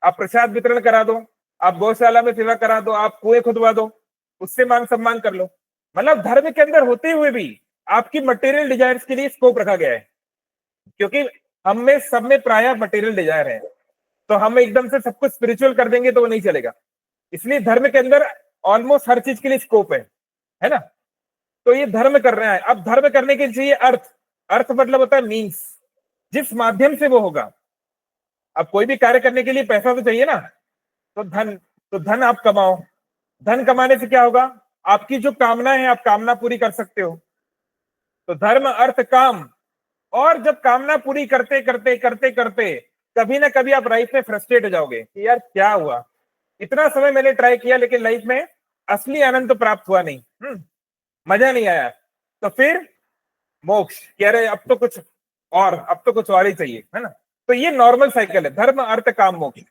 आप प्रसाद वितरण करा दो, आप गौशाला में सेवा करा दो, आप कुएं खुदवा दो, उससे मान सम्मान कर लो। मतलब धर्म के अंदर होते हुए भी आपकी मटेरियल डिजायर्स के लिए स्कोप रखा गया है, क्योंकि हम में सब में प्राय मटेरियल डिजायर है। तो हम एकदम से सब कुछ स्पिरिचुअल कर देंगे तो वो नहीं चलेगा। इसलिए धर्म के अंदर ऑलमोस्ट हर चीज के लिए स्कोप है ना। तो ये धर्म कर रहा है। अब धर्म करने के लिए चाहिए अर्थ। अर्थ मतलब होता है मीन्स, जिस माध्यम से वो होगा। अब कोई भी कार्य करने के लिए पैसा तो चाहिए ना, तो धन आप कमाओ। धन कमाने से क्या होगा? आपकी जो कामना है, आप कामना पूरी कर सकते हो। तो धर्म अर्थ काम, और जब कामना पूरी करते करते करते करते कभी ना कभी आप लाइफ में फ्रस्ट्रेट हो जाओगे कि यार क्या हुआ, इतना समय मैंने ट्राई किया लेकिन लाइफ में असली आनंद तो प्राप्त हुआ नहीं, मजा नहीं आया। तो फिर मोक्ष कह रहे अब तो कुछ और, अब तो कुछ और ही चाहिए, है ना। तो ये नॉर्मल साइकिल है, धर्म अर्थ काम मोक्ष।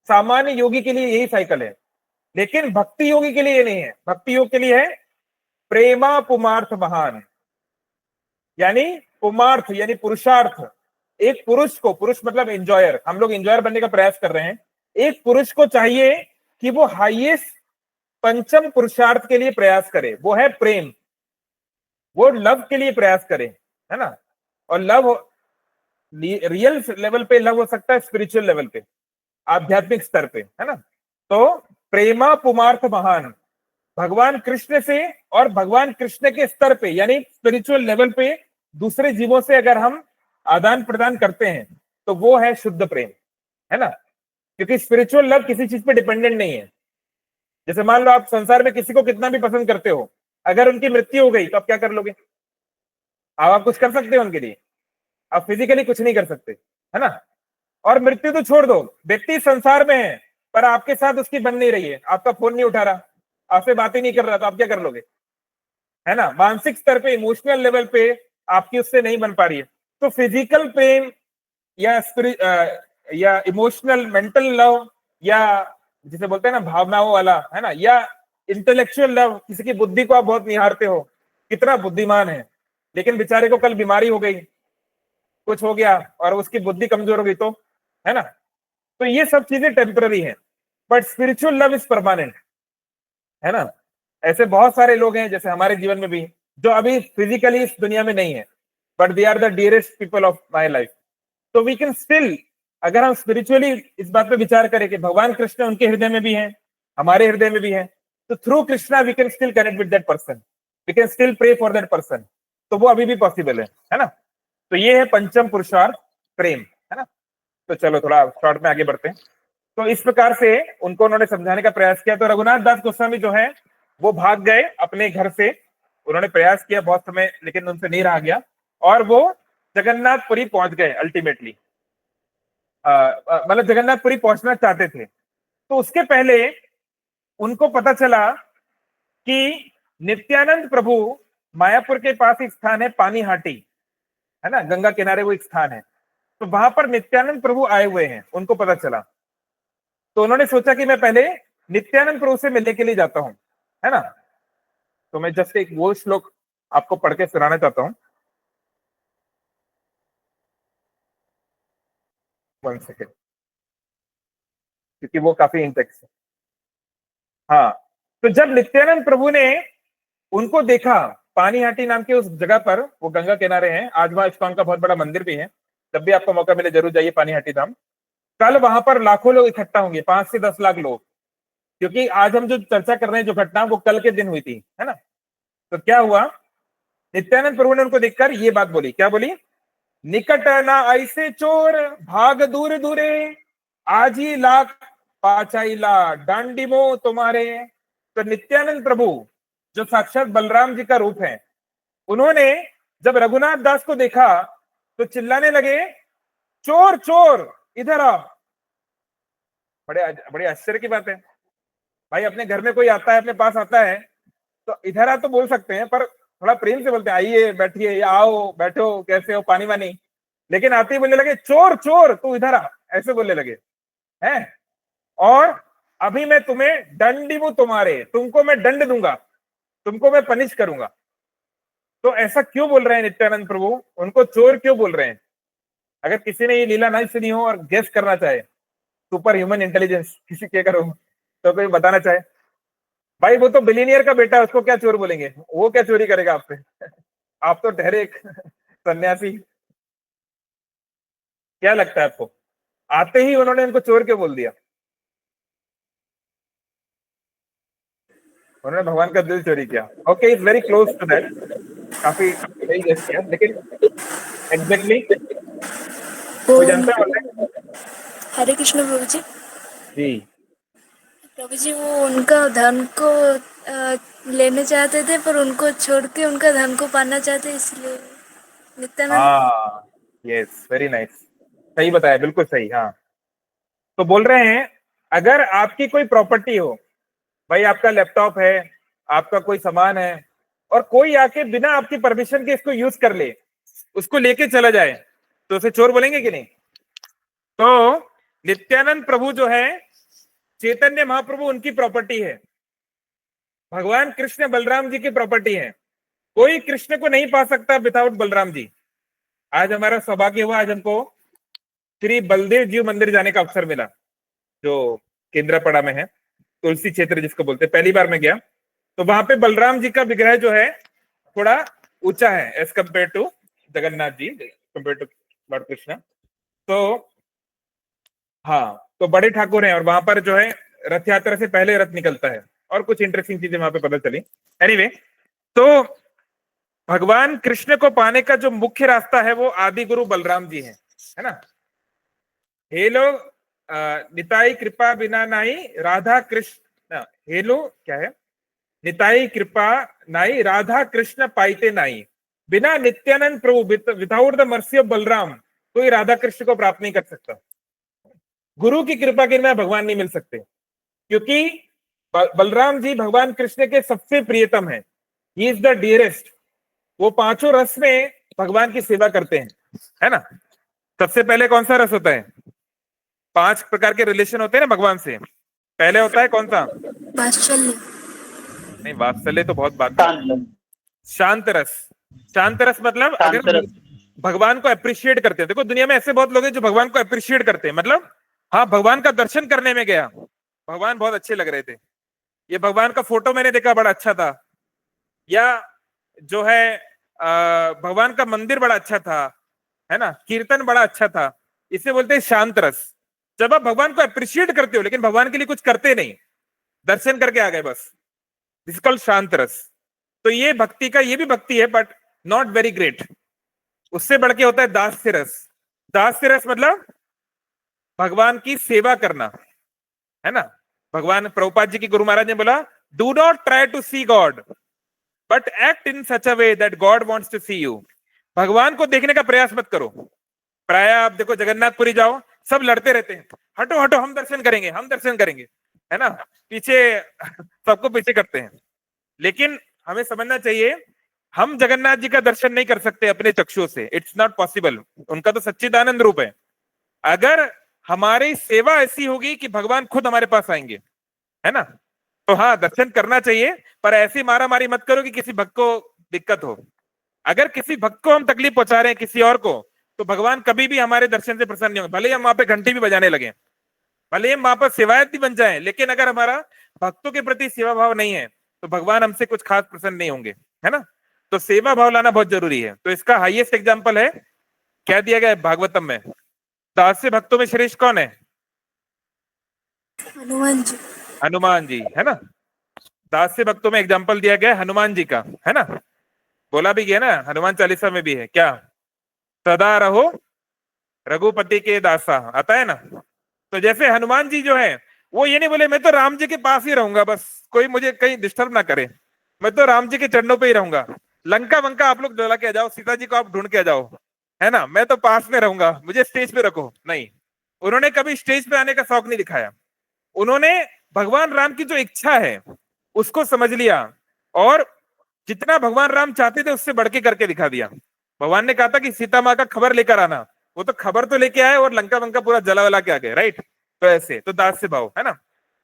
सामान्य योगी के लिए यही साइकिल है, लेकिन भक्ति योगी के लिए ये नहीं है। भक्ति योग के लिए है प्रेमा पुमार्थ महान, यानी पुमार्थ यानी पुरुषार्थ। एक पुरुष को, पुरुष मतलब एंजॉयर, हम लोग एंजॉयर बनने का प्रयास कर रहे हैं। एक पुरुष को चाहिए कि वो हाईएस्ट पंचम पुरुषार्थ के लिए प्रयास करे, वो है प्रेम। वो लव के लिए प्रयास करे, है ना। और लव रियल लेवल पे लव हो सकता है, स्पिरिचुअल लेवल पे, आध्यात्मिक स्तर पे, है ना। तो प्रेमा पुमार्थ महान, भगवान कृष्ण से और भगवान कृष्ण के स्तर पे यानी स्पिरिचुअल लेवल पे दूसरे जीवों से अगर हम आदान प्रदान करते हैं तो वो है शुद्ध प्रेम, है ना। क्योंकि स्पिरिचुअल लव किसी चीज पे डिपेंडेंट नहीं है। जैसे मान लो आप संसार में किसी को कितना भी पसंद करते हो, अगर उनकी मृत्यु हो गई तो आप क्या कर लोगे? अब आप कुछ कर सकते हो उनके लिए? आप फिजिकली कुछ नहीं कर सकते, है ना। और मृत्यु तो छोड़ दो, व्यक्ति संसार में है पर आपके साथ उसकी बन नहीं रही है, आपका फोन नहीं उठा रहा, आपसे बात ही नहीं कर रहा, तो आप क्या कर लोगे? है ना। मानसिक स्तर पे, इमोशनल लेवल पे आपकी उससे नहीं बन पा रही है। तो फिजिकल प्रेम या इमोशनल मेंटल लव, या जिसे बोलते हैं ना भावनाओं वाला, है ना, या इंटेलेक्चुअल लव, किसी की बुद्धि को आप बहुत निहारते हो, कितना बुद्धिमान है, लेकिन बेचारे को कल बीमारी हो गई, कुछ हो गया और उसकी बुद्धि कमजोर हो गई, तो है ना। तो ये सब चीजें टेम्पररी है, but spiritual love is permanent, है ना। ऐसे बहुत सारे लोग हैं जैसे हमारे जीवन में भी, जो अभी फिजिकली इस दुनिया में नहीं है, but they are the dearest people of my life. तो वी कैन स्टिल, अगर हम स्पिरिचुअली इस बात पे विचार करें कि भगवान कृष्ण उनके हृदय में भी हैं, हमारे हृदय में भी हैं, तो through Krishna we can still connect with that person, we can still pray for that person. तो वो अभी भी पॉसिबल है ना। तो ये है पंचम पुरुषार्थ प्रेम, है ना। तो चलो थोड़ा शॉर्ट में आगे बढ़ते हैं। तो इस प्रकार से उनको उन्होंने समझाने का प्रयास किया। तो रघुनाथ दास गोस्वामी जो है वो भाग गए अपने घर से, उन्होंने प्रयास किया बहुत समय लेकिन उनसे नहीं रहा गया, और वो जगन्नाथपुरी पहुंच गए अल्टीमेटली। मतलब जगन्नाथपुरी पहुंचना चाहते थे। तो उसके पहले उनको पता चला कि नित्यानंद प्रभु मायापुर के पास एक स्थान है पानीहाटी, है ना, गंगा किनारे वो एक स्थान है। तो वहां पर नित्यानंद प्रभु आए हुए हैं, उनको पता चला। तो उन्होंने सोचा कि मैं पहले नित्यानंद प्रभु से मिलने के लिए जाता हूं, है ना। तो मैं जस्ट एक वो श्लोक आपको पढ़ के सुनाना चाहता हूं। 1 सेकेंड, क्योंकि वो काफी इंटेक्स है। हाँ, तो जब नित्यानंद प्रभु ने उनको देखा पानीहाटी नाम के उस जगह पर, वो गंगा किनारे हैं, आज वहां इस्कॉन का बहुत बड़ा मंदिर भी है, जब भी आपको मौका मिले जरूर जाइए पानीहाटी धाम। कल वहां पर लाखों लोग इकट्ठा होंगे, 5 से 10 लाख लोग, क्योंकि आज हम जो चर्चा कर रहे हैं जो घटना वो कल के दिन हुई थी, है ना। तो क्या हुआ, नित्यानंद प्रभु ने उनको देखकर ये बात बोली, क्या बोली? निकट ना ऐसे चोर भाग दूर दूरे, आज ही लाख पाचाइला डांडिमो तुम्हारे। तो नित्यानंद प्रभु जो साक्षात बलराम जी का रूप है, उन्होंने जब रघुनाथ दास को देखा तो चिल्लाने लगे, चोर चोर इधर आ। बड़े आश्चर्य की बात है भाई, अपने घर में कोई आता है, अपने पास आता है तो इधर आ तो बोल सकते हैं, पर थोड़ा प्रेम से बोलते हैं, आइए बैठिए या आओ बैठो, कैसे हो, पानी वानी। लेकिन आते ही बोलने लगे, चोर चोर तू इधर आ, ऐसे बोलने लगे हैं। और अभी मैं तुम्हें दंडिमु तुम्हारे, तुमको मैं दंड दूंगा, तुमको मैं पनिश करूंगा। तो ऐसा क्यों बोल रहे हैं नित्यानंद प्रभु, उनको चोर क्यों बोल रहे हैं? अगर किसी ने ये लीला नहीं सुनी हो और गेस करना चाहे, सुपर ह्यूमन इंटेलिजेंस किसी के अगर हो तो कोई बताना चाहे। भाई वो तो बिलियनियर का बेटा है, उसको क्या चोर बोलेंगे, वो क्या चोरी करेगा आपसे? आप तो ठहरे एक सन्यासी। क्या लगता है आपको, आते ही उन्होंने इनको चोर क्यों बोल दिया? उन्होंने भगवान का दिल चोरी किया। Okay, is very close to that, काफी सही गेस किया, लेकिन एग्जैक्टली कोई जानता है? हरे कृष्ण प्रभु जी। जी प्रभु जी, वो उनका धन को लेने चाहते थे, पर उनको छोड़ के उनका धन को पाना चाहते, इसलिए नित्यानंद। हाँ, यस, वेरी नाइस। सही बताया, बिल्कुल सही। हाँ, तो बोल रहे हैं अगर आपकी कोई प्रॉपर्टी हो, भाई आपका लैपटॉप है, आपका कोई सामान है, और कोई आके बिना आपकी परमिशन के इसको यूज कर ले, उसको लेके चला जाए, तो उसे चोर बोलेंगे कि नहीं? तो नित्यानंद प्रभु जो है, चैतन्य महाप्रभु उनकी प्रॉपर्टी है, भगवान कृष्ण बलराम जी की प्रॉपर्टी है। कोई कृष्ण को नहीं पा सकता विदाउट बलराम जी। आज हमारा सौभाग्य हुआ, आज हमको श्री बलदेव जी मंदिर जाने का अवसर मिला, जो केंद्रापड़ा में है, तुलसी क्षेत्र जिसको बोलते हैं। पहली बार मैं गया तो वहां पे बलराम जी का विग्रह जो है थोड़ा ऊंचा है as compare to Jagannath ji, compare to lord Krishna. तो हाँ, तो बड़े ठाकुर हैं, और वहां पर जो है रथ यात्रा से पहले रथ निकलता है, और कुछ इंटरेस्टिंग चीजें वहां पे पता चली। एनीवे, तो भगवान कृष्ण को पाने का जो मुख्य रास्ता है वो आदि गुरु बलराम जी है ना। हे लोग निताई कृपा बिना नाई राधा कृष्ण, हेलो क्या है, निताई कृपा नाई राधा कृष्ण पाइते नाई, बिना Nityananda Prabhu, without the mercy of Balaram, कोई राधा कृष्ण को प्राप्त नहीं कर सकता। गुरु की कृपा के बिना भगवान नहीं मिल सकते, क्योंकि बलराम जी भगवान कृष्ण के सबसे प्रियतम है, ही इज द डियरेस्ट। वो पांचों रस में भगवान की सेवा करते हैं, है ना। सबसे पहले कौन सा रस होता है? 5 प्रकार के रिलेशन होते हैं ना भगवान से। पहले होता है कौन सा? वात्सल्य। नहीं, वात्सल्य तो बहुत बात है। शांत रस। शांत रस मतलब अगर भगवान को अप्रिशिएट करते हैं, देखो दुनिया में ऐसे बहुत लोग हैं जो भगवान को अप्रिशिएट करते हैं, मतलब हाँ भगवान का दर्शन करने में गया, भगवान बहुत अच्छे लग रहे थे, ये भगवान का फोटो मैंने देखा बड़ा अच्छा था, या जो है भगवान का मंदिर बड़ा अच्छा था, है ना, कीर्तन बड़ा अच्छा था, इसे बोलते हैं शांत रस। जब आप भगवान को अप्रिशिएट करते हो लेकिन भगवान के लिए कुछ करते नहीं, दर्शन करके आ गए बस, दिस कॉल्ड शांत रस। तो ये भक्ति का, ये भी भक्ति है बट नॉट वेरी ग्रेट। उससे बढ़ के होता है दास्य रस। दास्य रस मतलब भगवान की सेवा करना, है ना। भगवान प्रभुपाद जी की गुरु महाराज ने बोला, do not try to see God but act in such a way that God wants to see you. भगवान को देखने का प्रयास मत करो। प्राय आप देखो जगन्नाथपुरी जाओ, सब लड़ते रहते हैं, हटो हटो हम दर्शन करेंगे, हम दर्शन करेंगे, है ना, पीछे सबको पीछे करते हैं। लेकिन हमें समझना चाहिए, हम जगन्नाथ जी का दर्शन नहीं कर सकते अपने चक्षुओं से, इट्स नॉट पॉसिबल। उनका तो सच्चिदानंद रूप है। अगर हमारी सेवा ऐसी होगी कि भगवान खुद हमारे पास आएंगे, है ना, तो हाँ दर्शन करना चाहिए, पर ऐसी मारा मारी मत करो कि किसी भक्त को दिक्कत हो। अगर किसी भक्त को हम तकलीफ पहुंचा रहे हैं किसी और को, तो भगवान कभी भी हमारे दर्शन से प्रसन्न नहीं होंगे। भले ही हम वहां पे घंटी भी बजाने लगे, भले ही हम वहां पर सेवायत भी बन जाए, लेकिन अगर हमारा भक्तों के प्रति सेवा भाव नहीं है तो भगवान हमसे कुछ खास प्रसन्न नहीं होंगे, है ना। तो सेवा भाव लाना बहुत जरूरी है। तो इसका हाईएस्ट एग्जाम्पल है, क्या दिया गया है भागवतम में, दास्य भक्तों में श्रेष्ठ कौन है? हनुमान जी। हनुमान जी, है ना। दास्य भक्तों में एग्जाम्पल दिया गया हनुमान जी का, है ना। बोला भी गया ना, हनुमान चालीसा में भी है क्या, सदा रहो रघुपति के दासा, आता है ना। तो जैसे हनुमान जी जो है वो ये नहीं बोले मैं तो राम जी के पास ही रहूंगा, बस कोई मुझे कहीं डिस्टर्ब ना करे, मैं तो राम जी के चरणों पे ही रहूंगा, लंका वंका आप लोग जला के आ जाओ, सीता जी को आप ढूंढ के आ जाओ, है ना, मैं तो पास में रहूंगा, मुझे स्टेज पे रखो। नहीं, उन्होंने कभी स्टेज पे आने का शौक नहीं दिखाया। उन्होंने भगवान राम की जो इच्छा है उसको समझ लिया, और जितना भगवान राम चाहते थे उससे बढ़ के करके दिखा दिया। भगवान ने कहा था कि सीता माँ का खबर लेकर आना, वो तो खबर तो लेके आए और लंका वंका पूरा जला वला के आ गए, राइट। तो ऐसे तो दास्य भाव, है ना।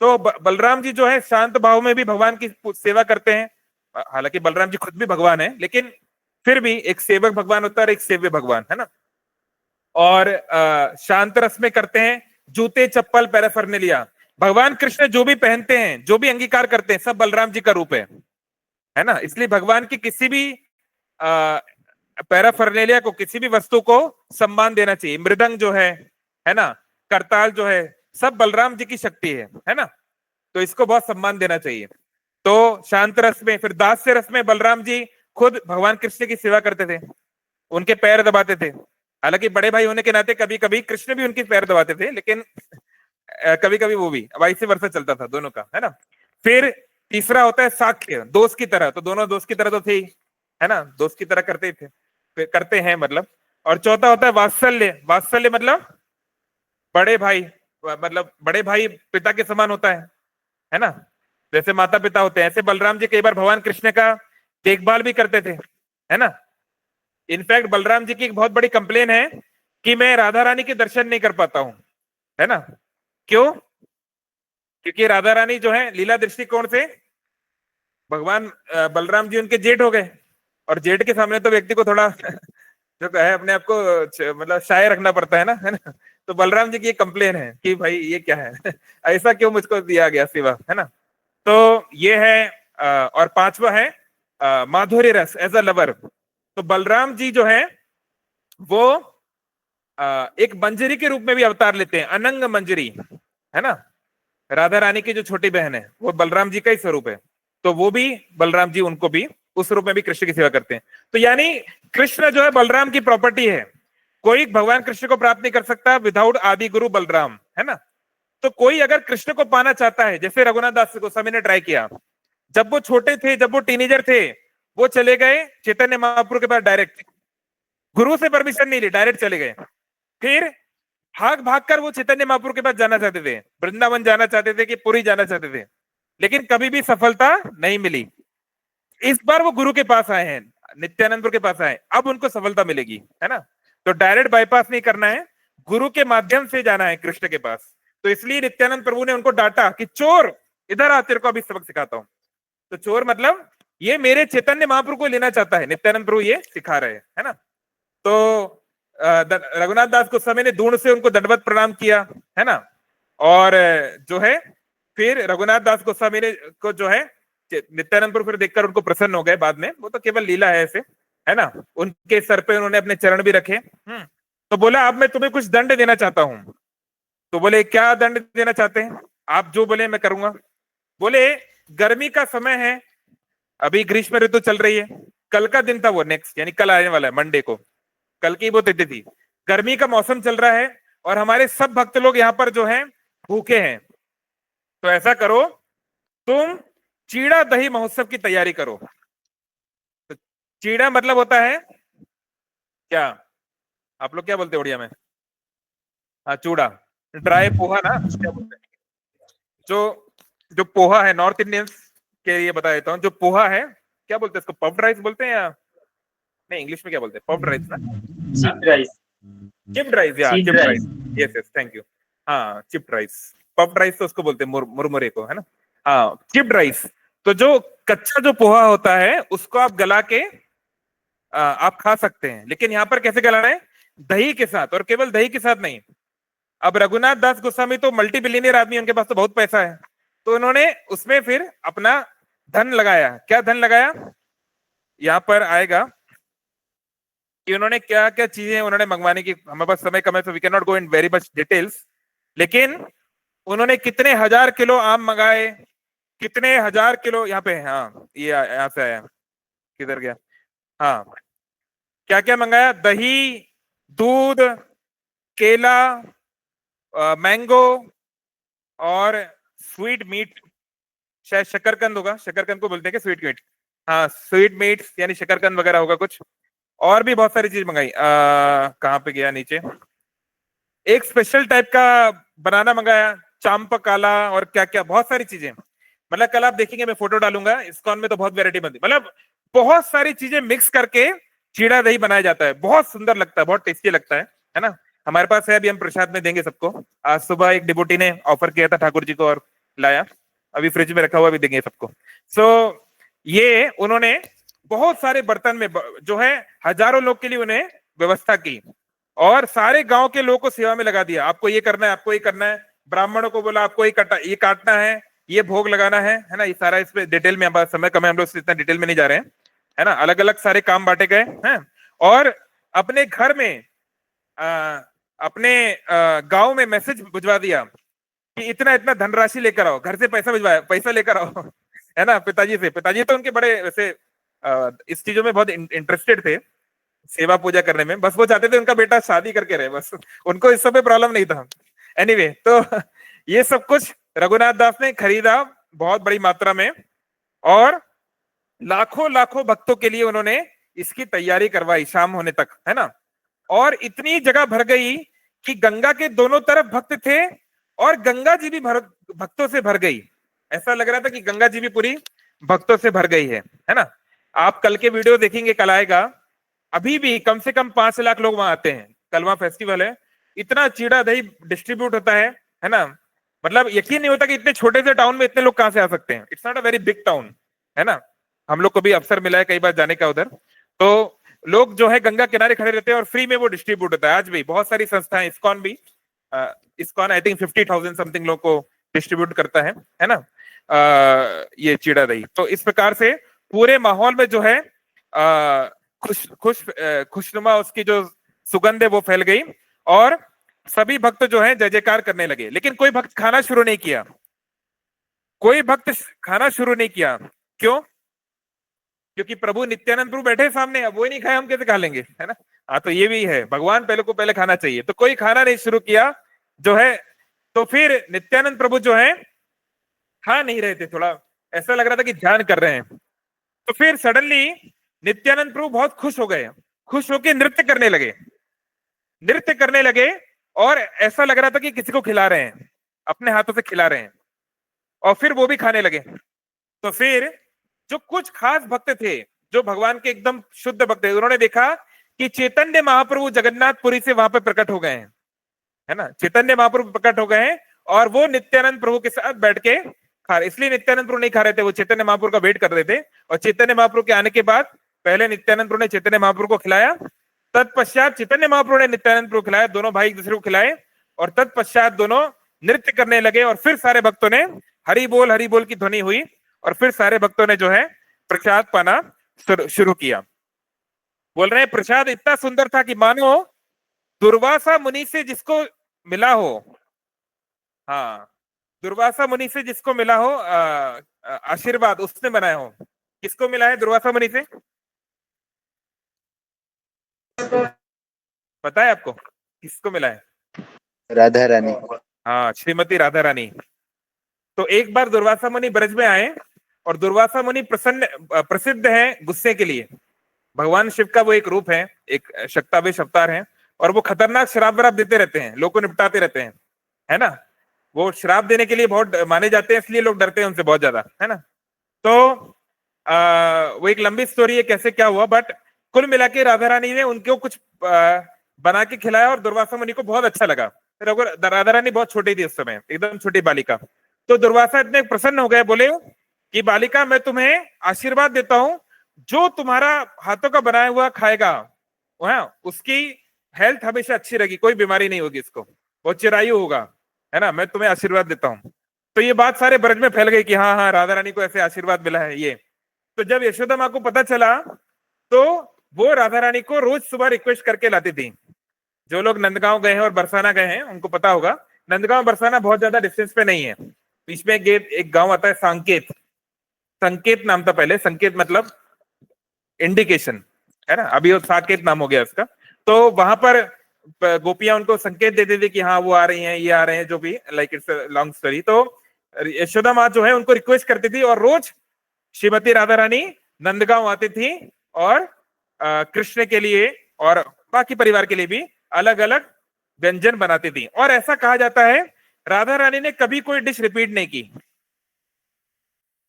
तो बलराम जी जो है शांत भाव में भी भगवान की सेवा करते हैं। हालांकि बलराम जी खुद भी भगवान है, लेकिन फिर भी एक सेवक भगवान होता है और एक सेव्य भगवान, है ना। और शांत रस में करते हैं, जूते चप्पल पैराफर्नेलिया, भगवान कृष्ण जो भी पहनते हैं, जो भी अंगीकार करते हैं, सब बलराम जी का रूप है ना। इसलिए भगवान की किसी भी पैराफर्नेलिया को, किसी भी वस्तु को सम्मान देना चाहिए। मृदंग जो है ना, करताल जो है, सब बलराम जी की शक्ति है ना, तो इसको बहुत सम्मान देना चाहिए। तो शांत रस में, फिर दास्य रस में बलराम जी खुद भगवान कृष्ण की सेवा करते थे, उनके पैर दबाते थे। हालांकि बड़े भाई होने के नाते कभी कभी कृष्ण भी उनके पैर दबाते थे, लेकिन कभी कभी वो भी, वाइस वर्सा चलता था दोनों का, है ना। फिर तीसरा होता है साख्य, दोस्त की तरह, तो दोनों दोस्त की तरह तो थे ही, है ना, दोस्त की तरह करते थे, करते हैं मतलब। और चौथा होता है वात्सल्य। वात्सल्य मतलब बड़े भाई, मतलब बड़े भाई पिता के समान होता है ना, जैसे माता पिता होते हैं, ऐसे बलराम जी कई बार भगवान कृष्ण का देखभाल भी करते थे, है ना। इनफैक्ट बलराम जी की एक बहुत बड़ी कंप्लेन है कि मैं राधा रानी के दर्शन नहीं कर पाता हूं, है ना। क्यों? क्योंकि राधा रानी जो है लीला दृष्टिकोण से भगवान बलराम जी उनके जेठ हो गए, और जेठ के सामने तो व्यक्ति को थोड़ा जो है अपने आप को मतलब शाय रखना पड़ता है ना। तो बलराम जी की एक कंप्लेन है कि भाई ये क्या है ऐसा क्यों मुझको दिया गया सेवा, है ना। तो ये है और पांचवा है माधुर्य रस एज अ लवर। तो बलराम जी जो है वो एक मंजरी के रूप में भी अवतार लेते हैं, अनंग मंजरी, है ना। राधा रानी की जो छोटी बहन है वो बलराम जी का ही स्वरूप है, तो वो भी बलराम जी उनको भी उस रूप में भी कृष्ण की सेवा करते हैं। तो यानी कृष्ण जो है बलराम की प्रॉपर्टी है, कोई भगवान कृष्ण को प्राप्त नहीं कर सकता विदाउट आदि गुरु बलराम, है ना। तो कोई अगर कृष्ण को पाना चाहता है, जैसे रघुनाथ दास गोस्वामी ने ट्राई किया, जब वो छोटे थे, जब वो टीनेजर थे, वो चले गए चैतन्य महाप्रभु के पास डायरेक्ट, गुरु से परमिशन नहीं ली, डायरेक्ट चले गए। फिर भाग भाग कर वो चैतन्य महाप्रभु के पास जाना चाहते थे, वृंदावन जाना चाहते थे कि पुरी जाना चाहते थे, लेकिन कभी भी सफलता नहीं मिली। इस बार वो गुरु के पास आए हैं, नित्यानंदपुर के पास आए, अब उनको सफलता मिलेगी, है ना। तो डायरेक्ट बाईपास नहीं करना है, गुरु के माध्यम से जाना है कृष्ण के पास। तो इसलिए नित्यानंद प्रभु ने उनको डांटा कि चोर इधर आ, तेरे को अभी सबक सिखाता हूं। तो चोर मतलब ये मेरे चैतन्य महाप्रभु को लेना चाहता है, नित्यानंद प्रभु ये सिखा रहे हैं, है ना। तो रघुनाथ दास गोस्वामी ने दूर से उनको दंडवत प्रणाम किया, है ना। और जो है फिर रघुनाथ दास गोस्वामी ने को जो है नित्यानंद प्रभु फिर देखकर उनको प्रसन्न हो गए बाद में, वो तो केवल लीला है ऐसे, है ना। उनके सर पे उन्होंने अपने चरण भी रखे। तो बोला अब मैं तुम्हें कुछ दंड देना चाहता हूं। तो बोले क्या दंड देना चाहते हैं आप, जो बोले मैं करूंगा। बोले गर्मी का समय है, अभी ग्रीष्म ऋतु चल रही है, कल का दिन था वो, नेक्स्ट यानी कल आने वाला है मंडे को, कल की वो तिथि थी, गर्मी का मौसम चल रहा है और हमारे सब भक्त लोग यहाँ पर जो है भूखे हैं। तो ऐसा करो, तुम चीड़ा दही महोत्सव की तैयारी करो। तो चीड़ा मतलब होता है क्या, आप लोग क्या बोलते हैं उड़िया में? हाँ चूड़ा, ड्राई पोहा ना क्या बोलते हैं। जो जो पोहा है नॉर्थ इंडियंस के लिए बता देता हूँ, जो पोहा है क्या बोलते हैं इसको, पफ्ड राइस बोलते हैं या नहीं, इंग्लिश में क्या बोलते हैं, पफ्ड राइस ना, चिप्ड राइस। चिप्ड राइस, या chipped rice, yes yes thank you. हाँ चिप्ड राइस, पफ्ड राइस तो उसको बोलते हैं मुरमुरे को, है ना। हाँ चिप्ड राइस। तो जो कच्चा जो पोहा होता है उसको आप गला के आप खा सकते हैं, लेकिन यहाँ पर कैसे गलाना है, दही के साथ, और केवल दही के साथ नहीं। अब रघुनाथ दास गोस्वामी तो मल्टी बिलियनियर आदमी, उनके पास तो बहुत पैसा है, तो उन्होंने उसमें फिर अपना धन लगाया। क्या धन लगाया, यहाँ पर आएगा कि उन्होंने क्या क्या चीजें उन्होंने मंगवाने की, हमारे पास समय कम है तो we can not go in very much details, लेकिन उन्होंने कितने हजार किलो आम मंगाए, कितने हजार किलो, यहाँ पे हाँ ये यहाँ से आया, किधर गया, हाँ क्या क्या मंगाया, दही, दूध, केला, मैंगो और स्वीट मीट, शायद शकरकंद होगा, शकरकंद को बोलते हैं क्या स्वीट मीट, हाँ स्वीट मीट यानी शकरकंद वगैरह होगा कुछ, और भी बहुत सारी चीज मंगाई। कहाँ पे गया नीचे, एक स्पेशल टाइप का बनाना मंगाया, चांप काला, और क्या क्या बहुत सारी चीजें, मतलब कल आप देखेंगे मैं फोटो डालूंगा, इस्कॉन में तो बहुत वैरायटी बनती, मतलब बहुत सारी चीजें मिक्स करके चीड़ा दही बनाया जाता है, बहुत सुंदर लगता है, बहुत टेस्टी लगता है ना। हमारे पास है, अभी हम प्रसाद में देंगे सबको। आज सुबह एक डिबोटी ने ऑफर किया था ठाकुर जी को और लाया, अभी फ्रिज में रखा हुआ, भी देंगे सबको। सो ये उन्होंने बहुत सारे बर्तन में जो है हजारों लोग के लिए उन्हें व्यवस्था की, और सारे गांव के लोगों को सेवा में लगा दिया, आपको ये करना है, आपको ये करना है। ब्राह्मणों को बोला आपको ये काटना है, ये भोग लगाना है ना। ये सारा इस पे डिटेल में, समय कम है, हम लोग इतना डिटेल में नहीं जा रहे हैं, है ना। अलग अलग सारे काम बांटे गए हैं, और अपने घर में अपने गांव में मैसेज भिजवा दिया कि इतना इतना धनराशि लेकर आओ, घर से पैसा भिजवाया, पैसा लेकर आओ है ना, पिताजी से। पिताजी तो उनके बड़े वैसे इस चीजों में बहुत इंटरेस्टेड थे, सेवा पूजा करने में, बस वो चाहते थे उनका बेटा शादी करके रहे, बस उनको इस सब में प्रॉब्लम नहीं था। एनीवे तो ये सब कुछ रघुनाथ दास ने खरीदा बहुत बड़ी मात्रा में, और लाखों लाखों भक्तों के लिए उन्होंने इसकी तैयारी करवाई शाम होने तक, है ना। और इतनी जगह भर गई कि गंगा के दोनों तरफ भक्त थे और गंगा जी भी भक्तों से भर गई। ऐसा लग रहा था कि गंगा जी भी पूरी भक्तों से भर गई है ना। आप कल के वीडियो देखेंगे, कल आएगा, अभी भी कम से कम 5 लाख लोग वहां आते हैं। कल वहां फेस्टिवल है, इतना चीड़ा दही डिस्ट्रीब्यूट होता है ना। मतलब यकीन नहीं होता कि इतने छोटे से टाउन में इतने लोग कहां से आ सकते हैं। It's not a very big town, है ना। हम लोग को भी अवसर मिला है कई बार जाने का उधर। तो लोग जो है गंगा किनारे खड़े रहते हैं और फ्री में वो डिस्ट्रीब्यूट होता है। आज भी बहुत सारी संस्थाएं, इस्कॉन भी, इस्कॉन आई थिंक 50,000 समथिंग लोग को डिस्ट्रीब्यूट करता है ना, ये चीड़ा दही। तो इस प्रकार से पूरे माहौल में जो है खुशनुमा उसकी जो सुगंध है वो फैल गई और सभी भक्त जो है जय जयकार करने लगे। लेकिन कोई भक्त खाना शुरू नहीं किया, कोई भक्त खाना शुरू नहीं किया। क्यों? क्योंकि प्रभु नित्यानंद प्रभु बैठे सामने, अब वो ही नहीं खाए हम कैसे खा लेंगे, है ना। हाँ, तो ये भी है, भगवान पहले खाना चाहिए। तो कोई खाना नहीं शुरू किया जो है। तो फिर नित्यानंद प्रभु जो है खा नहीं रहे थे, थोड़ा ऐसा लग रहा था कि ध्यान कर रहे हैं। तो फिर सडनली नित्यानंद प्रभु बहुत खुश हो गए, खुश होकर नृत्य करने लगे और ऐसा लग रहा था कि किसी को खिला रहे हैं, अपने हाथों से खिला रहे हैं। और फिर वो भी खाने लगे। तो फिर जो कुछ खास भक्त थे, जो भगवान के एकदम शुद्ध भक्त थे, उन्होंने देखा कि चैतन्य महाप्रभु जगन्नाथपुरी से वहां पर प्रकट हो गए हैं, है ना। चैतन्य महाप्रभु प्रकट हो गए हैं और वो नित्यानंद प्रभु के साथ बैठ के खा रहे। इसलिए नित्यानंद प्रभु नहीं खा रहे थे, वो चैतन्य महाप्रभु का वेट कर रहे थे। और चैतन्य महाप्रभु के आने के बाद पहले नित्यानंद प्रभु ने चैतन्य महाप्रभु को खिलाया, तत्पश्चात चैतन्य महाप्रभु ने नित्यानंद प्रभु खिलाया। दोनों भाई एक दूसरे को खिलाए और तत्पश्चात दोनों नृत्य करने लगे। और फिर सारे भक्तों ने हरि बोल की ध्वनि हुई और फिर सारे भक्तों ने जो है प्रसाद पाना शुरू किया। बोल रहे हैं प्रसाद इतना सुंदर था कि मानो दुर्वासा मुनि से जिसको मिला हो, हाँ, दुर्वासा मुनि से जिसको मिला हो आशीर्वाद, उसने बनाया हो। किसको मिला है दुर्वासा मुनि से? पता है आपको किसको मिला है? राधा रानी। हाँ, श्रीमती राधा रानी। तो एक बार दुर्वासा मुनि ब्रज में आए और दुर्वासा मुनि प्रसिद्ध है गुस्से के लिए। भगवान शिव का वो एक रूप है, एक शक्तावेश अवतार है और वो खतरनाक श्राप वराप देते रहते हैं, लोग को निपटाते रहते हैं, है ना। वो श्राप देने के लिए बहुत माने जाते हैं, इसलिए लोग डरते हैं उनसे बहुत ज्यादा, है ना। तो वो एक लंबी स्टोरी है कैसे क्या हुआ, बट कुल मिला के राधा रानी ने उनको कुछ बना के खिलाया और दुर्वासा मुनि को बहुत अच्छा लगा। राधा रानी बहुत छोटी थी उस समय, एकदम छोटी बालिका। तो दुर्वासा इतने प्रसन्न हो गए, बोले कि बालिका मैं तुम्हें आशीर्वाद देता हूं, जो तुम्हारा हाथों का बनाया हुआ खाएगा उसकी हेल्थ हमेशा अच्छी रहेगी, कोई बीमारी नहीं होगी, इसको बहुत चिरायु होगा, है ना। मैं तुम्हें आशीर्वाद देता हूं। तो ये बात सारे ब्रज में फैल गई कि हाँ हाँ राधा रानी को ऐसे आशीर्वाद मिला है ये। तो जब यशोदा माँ को पता चला तो वो राधा रानी को रोज सुबह रिक्वेस्ट करके लाती थी। जो लोग नंदगांव गए हैं और बरसाना गए हैं उनको पता होगा, नंदगांव बरसाना बहुत ज्यादा डिस्टेंस पे नहीं है। बीच में एक गांव आता है संकेत, संकेत नाम था पहले। संकेत मतलब इंडिकेशन, है ना। अभी वो साकेत नाम हो गया उसका। तो वहां पर गोपियां उनको संकेत देते थे कि हाँ वो आ रही हैं, ये आ रहे हैं, जो भी, लाइक इट्स लॉन्ग स्टोरी। तो यशोदा माँ जो है उनको रिक्वेस्ट करती थी और रोज श्रीमती राधा रानी नंदगांव आती थी और कृष्ण के लिए और बाकी परिवार के लिए भी अलग अलग व्यंजन बनाती थी। और ऐसा कहा जाता है राधा रानी ने कभी कोई डिश रिपीट नहीं की।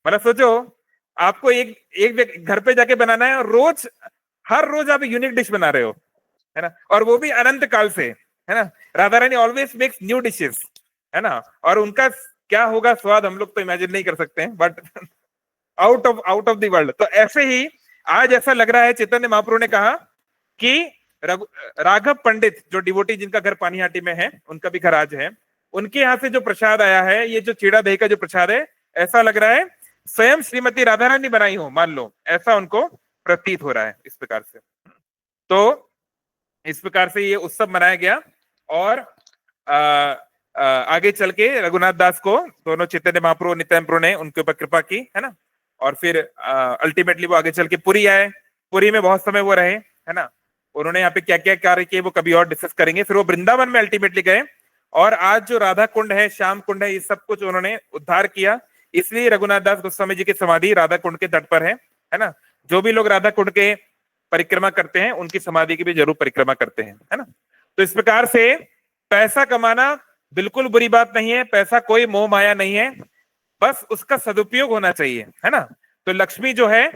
मतलब सोचो, आपको एक घर पे जाके बनाना है और हर रोज आप यूनिक डिश बना रहे हो, है ना, और वो भी अनंत काल से, है ना। Radha Rani always makes new dishes, है ना। और उनका क्या होगा स्वाद हम लोग तो इमेजिन नहीं कर सकते हैं, but out of the world. तो ऐसे ही आज ऐसा लग रहा है, चैतन्य महाप्रभु ने कहा कि राघव पंडित जो डिवोटी जिनका घर पानीहाटी में है, उनका भी घर आज है, उनके यहाँ से जो प्रसाद आया है, ये जो चीड़ा दही का जो प्रसाद है, ऐसा लग रहा है स्वयं श्रीमती राधा रानी बनाई हो, मान लो, ऐसा उनको प्रतीत हो रहा है इस प्रकार से। तो इस प्रकार से ये उत्सव मनाया गया और आगे चल के रघुनाथ दास को दोनों चैतन्य महाप्रभु नित्यानंद प्रभु ने उनके ऊपर कृपा की, है ना। और फिर अल्टीमेटली वो आगे चल के पुरी आए, पुरी में बहुत समय वो रहे, है ना। उन्होंने यहाँ पे क्या क्या कार्य किए वो कभी और डिस्कस करेंगे। फिर वो वृंदावन में अल्टीमेटली गए और आज जो राधा कुंड है, श्याम कुंड है, ये सब कुछ उन्होंने उद्धार किया। इसलिए रघुनाथ दास गोस्वामी जी की समाधि राधा कुंड के तट पर है ना। जो भी लोग राधा कुंड के परिक्रमा करते हैं उनकी समाधि की भी जरूर परिक्रमा करते हैं, है ना। तो इस प्रकार से पैसा कमाना बिल्कुल बुरी बात नहीं है, पैसा कोई मोह माया नहीं है, बस उसका सदुपयोग होना चाहिए, है ना। तो लक्ष्मी जो है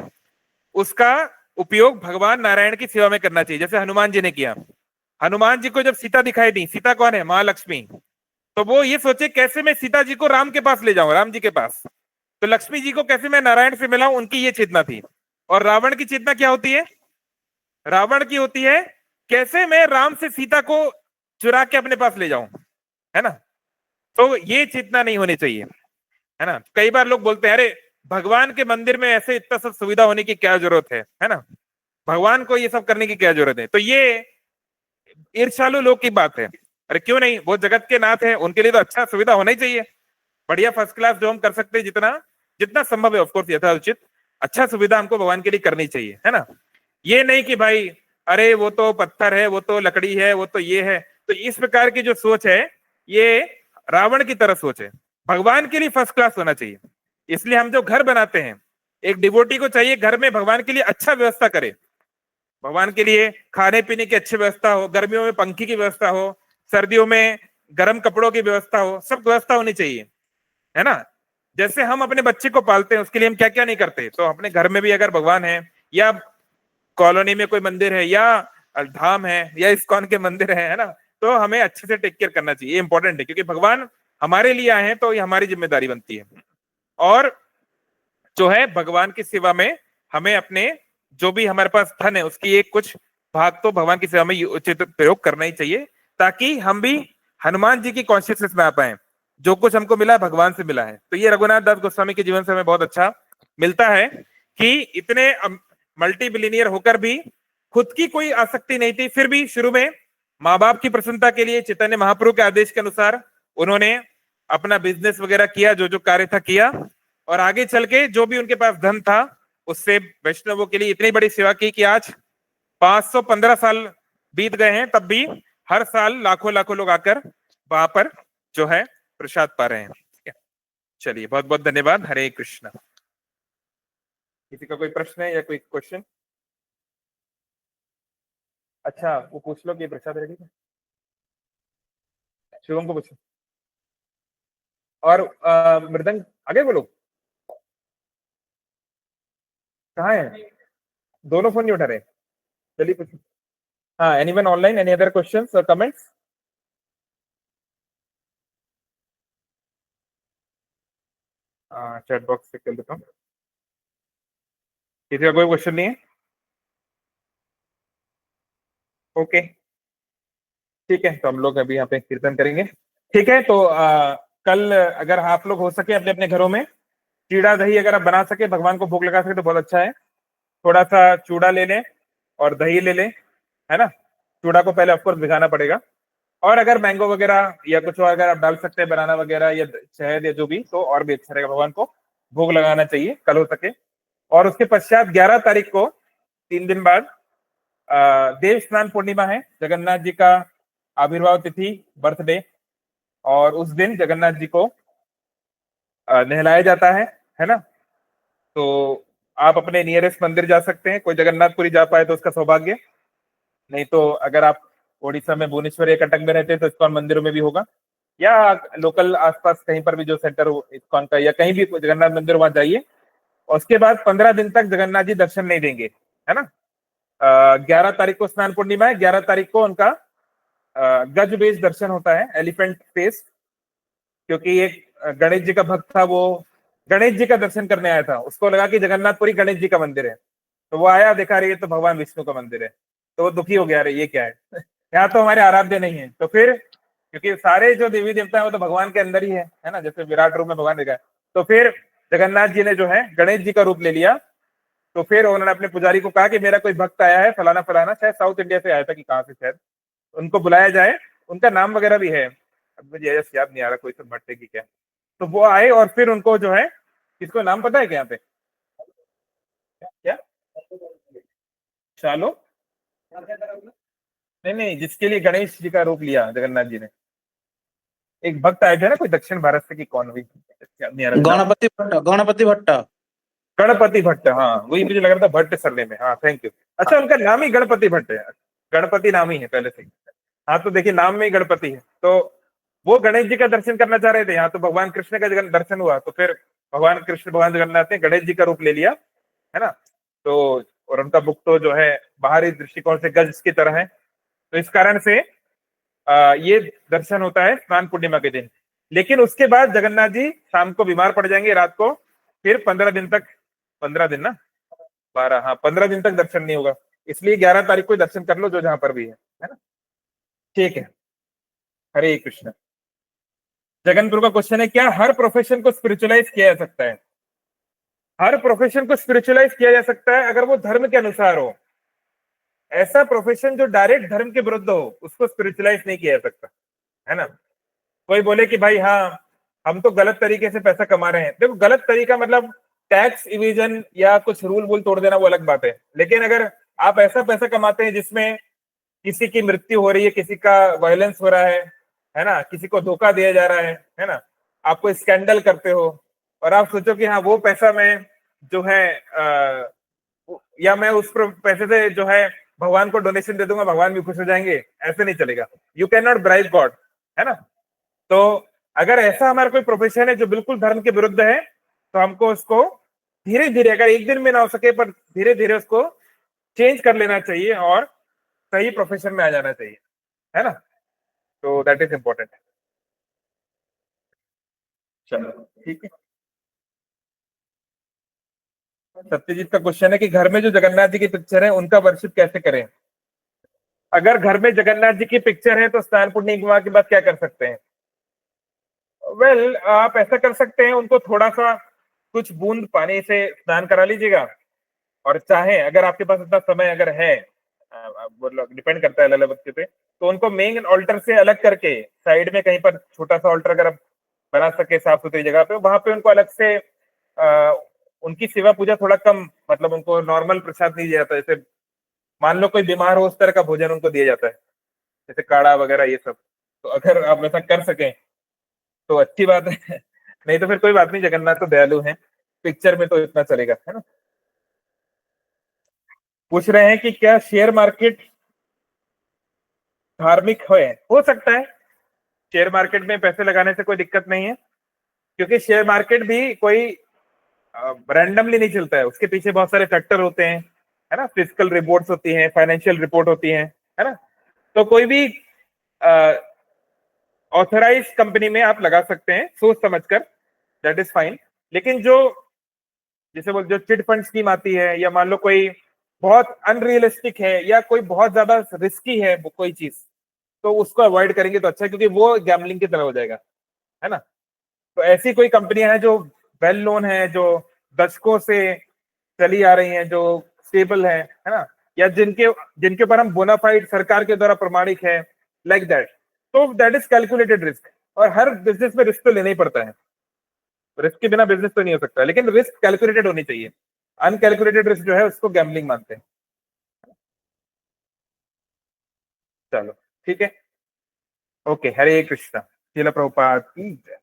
उसका उपयोग भगवान नारायण की सेवा में करना चाहिए, जैसे हनुमान जी ने किया। हनुमान जी को जब सीता दिखाई दी, सीता कौन है, महालक्ष्मी, तो वो ये सोचे कैसे मैं सीता जी को राम के पास ले जाऊं, राम जी के पास, तो लक्ष्मी जी को कैसे मैं नारायण से मिलाऊं, उनकी ये चेतना थी। और रावण की चेतना क्या होती है, रावण की होती है कैसे मैं राम से सीता को चुरा के अपने पास ले जाऊं, है ना। तो ये चेतना नहीं होनी चाहिए, है ना। कई बार लोग बोलते हैं अरे भगवान के मंदिर में ऐसे इतना सब सुविधा होने की क्या जरूरत है ना, भगवान को ये सब करने की क्या जरूरत है। तो ये ईर्ष्यालु लोग की बात है। अरे क्यों नहीं, वो जगत के नाथ है, उनके लिए तो अच्छा सुविधा होना ही चाहिए, बढ़िया फर्स्ट क्लास जो हम कर सकते हैं, जितना जितना संभव है ऑफकोर्स यथाउचित अच्छा सुविधा हमको भगवान के लिए करनी चाहिए, है ना। ये नहीं कि भाई अरे वो तो पत्थर है, वो तो लकड़ी है, वो तो ये है। तो इस प्रकार की जो सोच है ये रावण की तरह सोच है। भगवान के लिए फर्स्ट क्लास होना चाहिए। इसलिए हम जो घर बनाते हैं, एक डिवोटी को चाहिए घर में भगवान के लिए अच्छा व्यवस्था करे, भगवान के लिए खाने पीने की अच्छी व्यवस्था हो, गर्मियों में पंखी की व्यवस्था हो, सर्दियों में गर्म कपड़ों की व्यवस्था हो, सब व्यवस्था होनी चाहिए, है ना। जैसे हम अपने बच्चे को पालते हैं उसके लिए हम क्या क्या नहीं करते, तो अपने घर में भी अगर भगवान है, या कॉलोनी में कोई मंदिर है, या धाम है, या इस्कॉन के मंदिर है ना, तो हमें अच्छे से टेक केयर करना चाहिए। ये इंपॉर्टेंट है, क्योंकि भगवान हमारे लिए आए हैं, तो ये हमारी जिम्मेदारी बनती है। और जो है भगवान की सेवा में हमें अपने जो भी हमारे पास धन है उसकी एक कुछ भाग तो भगवान की सेवा में उचित प्रयोग करना ही चाहिए, ताकि हम भी हनुमान जी की कॉन्शियसनेस में आ पाए, जो कुछ हमको मिला है भगवान से मिला है। तो ये रघुनाथ दास गोस्वामी के जीवन से हमें बहुत अच्छा मिलता है कि इतने मल्टी बिलियनियर होकर भी खुद की कोई आसक्ति नहीं थी, फिर भी शुरू में माँ बाप की प्रसन्नता के लिए चैतन्य महाप्रभु के आदेश के अनुसार उन्होंने अपना बिजनेस वगैरह किया, जो जो कार्य था किया, और आगे चल के जो भी उनके पास धन था उससे वैष्णवों के लिए इतनी बड़ी सेवा की कि आज 515 साल बीत गए हैं, तब भी हर साल लाखों लाखों लोग आकर वहां पर जो है प्रसाद पा रहे हैं। ठीक है, चलिए बहुत बहुत धन्यवाद। हरे कृष्णा। किसी का कोई प्रश्न है या कोई क्वेश्चन? अच्छा वो पूछ लो कि प्रसाद रेडी है, शिवम को पूछो। और मृदंग आगे बोलो, कहाँ है, दोनों फोन नहीं उठा रहे। चलिए पूछो। हाँ, anyone online, any other questions और कमेंट्स? चैट बॉक्स से कर देता हूँ। किसी का कोई क्वेश्चन नहीं है? ओके ठीक है, तो हम लोग अभी यहाँ पे कीर्तन करेंगे। ठीक है, तो कल अगर आप लोग हो सके अपने अपने घरों में चीड़ा दही अगर आप बना सके, भगवान को भोग लगा सके तो बहुत अच्छा है। थोड़ा सा चूड़ा ले लें और दही ले लें, है ना। चूड़ा को पहले ऑफकोर्स भिगाना पड़ेगा, और अगर मैंगो वगैरह या कुछ और अगर आप डाल सकते हैं, बनाना वगैरह या शहद या जो भी, तो और भी अच्छा रहेगा। भगवान को भोग लगाना चाहिए कल हो सके। और उसके पश्चात 11 तारीख को 3 दिन बाद देव स्नान पूर्णिमा है, जगन्नाथ जी का आविर्भाव तिथि, बर्थडे, और उस दिन जगन्नाथ जी को नहलाया जाता है ना। तो आप अपने नियरेस्ट मंदिर जा सकते हैं, कोई जगन्नाथपुरी जा पाए तो उसका सौभाग्य, नहीं तो अगर आप ओडिशा में भुवनेश्वर या कटक में रहते हैं तो इस्कॉन मंदिरों में भी होगा, या लोकल आसपास कहीं पर भी जो सेंटर हो इस्कॉन का, या कहीं भी जगन्नाथ मंदिर वहां जाइए। और उसके बाद 15 दिन तक जगन्नाथ जी दर्शन नहीं देंगे, है ना। 11 तारीख को स्नान पूर्णिमा है, 11 तारीख को उनका गज बेस दर्शन होता है, एलिफेंट फेस, क्योंकि एक गणेश जी का भक्त था, वो गणेश जी का दर्शन करने आया था, उसको लगा कि जगन्नाथपुरी गणेश जी का मंदिर है, तो वो आया, देखा रही है तो भगवान विष्णु का मंदिर है, तो वो दुखी हो गया, अरे ये क्या है यहाँ तो हमारे आराध्य नहीं है। तो फिर क्योंकि सारे जो देवी देवता है वो तो भगवान के अंदर ही है ना, जैसे विराट रूप में भगवान दिखा है, तो फिर जगन्नाथ जी ने जो है गणेश जी का रूप ले लिया। तो फिर उन्होंने अपने पुजारी को कहा कि मेरा कोई भक्त आया है फलाना फलाना, शायद साउथ इंडिया से आया था कि कहाँ से, शायद उनको बुलाया जाए, उनका नाम वगैरह भी है, अब मुझे याद नहीं आ रहा कोई सब भट्टे की क्या। तो वो आए और फिर उनको जो है, किसको नाम पता है क्या यहाँ पे, क्या चालो, नहीं नहीं, जिसके लिए गणेश जी का रूप लिया जगन्नाथ जी ने, एक भक्त आए थे ना कोई दक्षिण भारत से, कि कौन हुई, गणपति भट्ट, गणपति भट्ट, गणपति भट्ट, हाँ वही मुझे लग रहा था भट्ट सरने में, हाँ थैंक यू। अच्छा उनका नाम ही गणपति भट्ट है, गणपति नाम ही है पहले से। हाँ तो देखिए नाम में ही गणपति है, तो वो गणेश जी का दर्शन करना चाह रहे थे, यहाँ तो भगवान कृष्ण का दर्शन हुआ, तो फिर भगवान कृष्ण भगवान जगन्नाथ ने गणेश जी का रूप ले लिया, है ना। तो और उनका मुख तो जो है बाहरी दृष्टिकोण से गज की तरह है, तो इस कारण से ये दर्शन होता है स्नान पूर्णिमा के दिन। लेकिन उसके बाद जगन्नाथ जी शाम को बीमार पड़ जाएंगे रात को, फिर 15 दिन तक, 15 दिन ना 12, हाँ 15 दिन तक दर्शन नहीं होगा, इसलिए 11 तारीख को दर्शन कर लो जो जहां पर भी है ना। ठीक है, हरे कृष्ण। जगनपुर का क्वेश्चन है, क्या हर प्रोफेशन को स्पिरिचुअलाइज किया जा सकता है? हर प्रोफेशन को स्पिरिचुअलाइज किया जा सकता है अगर वो धर्म के अनुसार हो। ऐसा प्रोफेशन जो डायरेक्ट धर्म के विरुद्ध हो उसको स्पिरिचुअलाइज नहीं किया जा सकता, है ना। कोई बोले कि भाई हाँ हम तो गलत तरीके से पैसा कमा रहे हैं, देखो गलत तरीका मतलब टैक्स इविजन या कुछ रूल वूल तोड़ देना वो अलग बात है, लेकिन अगर आप ऐसा पैसा कमाते हैं जिसमें किसी की मृत्यु हो रही है, किसी का वायलेंस हो रहा है ना, किसी को धोखा दिया जा रहा है ना, आप कोई स्कैंडल करते हो और आप सोचो कि हाँ वो पैसा मैं जो है या मैं उस पैसे से जो है भगवान को डोनेशन दे दूंगा, भगवान भी खुश हो जाएंगे, ऐसे नहीं चलेगा। You can not bribe God, है ना। तो अगर ऐसा हमारा कोई प्रोफेशन है जो बिल्कुल धर्म के विरुद्ध है, तो हमको उसको धीरे धीरे, अगर एक दिन में ना हो सके पर धीरे धीरे उसको चेंज कर लेना चाहिए और सही प्रोफेशन में आ जाना चाहिए, है ना। तो दैट इज इंपॉर्टेंट। चलो ठीक है। सत्यजीत का क्वेश्चन है कि घर में जो जगन्नाथ जी की पिक्चर है उनका वर्शिप कैसे करें? अगर घर में जगन्नाथ जी की पिक्चर है तो स्नान पूर्णिमा के बाद क्या कर सकते हैं? वेल आप ऐसा कर सकते हैं, उनको थोड़ा सा कुछ बूंद पानी से स्नान करा लीजिएगा, और चाहे अगर आपके पास इतना समय अगर है, डिपेंड करता है अलग बच्चे पे, तो उनको मेन ऑल्टर से अलग करके साइड में कहीं पर छोटा सा ऑल्टर अगर आप बना सके साफ सुथरी जगह पे, वहां पे उनको अलग से उनकी सेवा पूजा थोड़ा कम, मतलब उनको नॉर्मल प्रसाद नहीं दिया जाता, जैसे मान लो कोई बीमार हो उस तरह का भोजन उनको दिया जाता है, जैसे काढ़ा वगैरह ये सब। तो अगर आप ऐसा कर सकें तो अच्छी बात है नहीं तो फिर कोई बात नहीं, जगन्नाथ तो दयालु हैं, पिक्चर में तो इतना चलेगा, है ना। पूछ रहे हैं कि क्या शेयर मार्केट धार्मिक है? हो सकता है, शेयर मार्केट में पैसे लगाने से कोई दिक्कत नहीं है, क्योंकि शेयर मार्केट भी कोई रैंडमली नहीं चलता है, उसके पीछे बहुत सारे फैक्टर होते हैं, है ना। फिजिकल रिपोर्ट्स होती हैं, फाइनेंशियल रिपोर्ट होती हैं, है ना। तो कोई भी ऑथराइज कंपनी में आप लगा सकते हैं सोच समझकर, दैट इज फाइन। लेकिन जो जैसे वो जो चिट फंड स्कीम आती है, या मान लो कोई बहुत अनरियलिस्टिक है या कोई बहुत ज्यादा रिस्की है वो कोई चीज, तो उसको अवॉइड करेंगे तो अच्छा है, क्योंकि वो गैम्बलिंग की तरह हो जाएगा, है ना। तो ऐसी कोई कंपनियां हैं जो वेल नोन है, जो दशकों से चली आ रही हैं, जो स्टेबल है ना, या जिनके जिनके ऊपर हम बोनाफाइड सरकार के द्वारा प्रमाणिक है, लाइक दैट, तो दैट इज कैलकुलेटेड रिस्क। और हर बिजनेस में रिस्क तो लेना ही पड़ता है, रिस्क के बिना बिजनेस तो नहीं हो सकता, लेकिन रिस्क कैलकुलेटेड होनी चाहिए। अनकैलकुलेटेड रिस्क जो है उसको गैम्बलिंग मानते हैं। चलो ठीक है, ओके, हरे कृष्णा। श्रील प्रभुपाद की जय।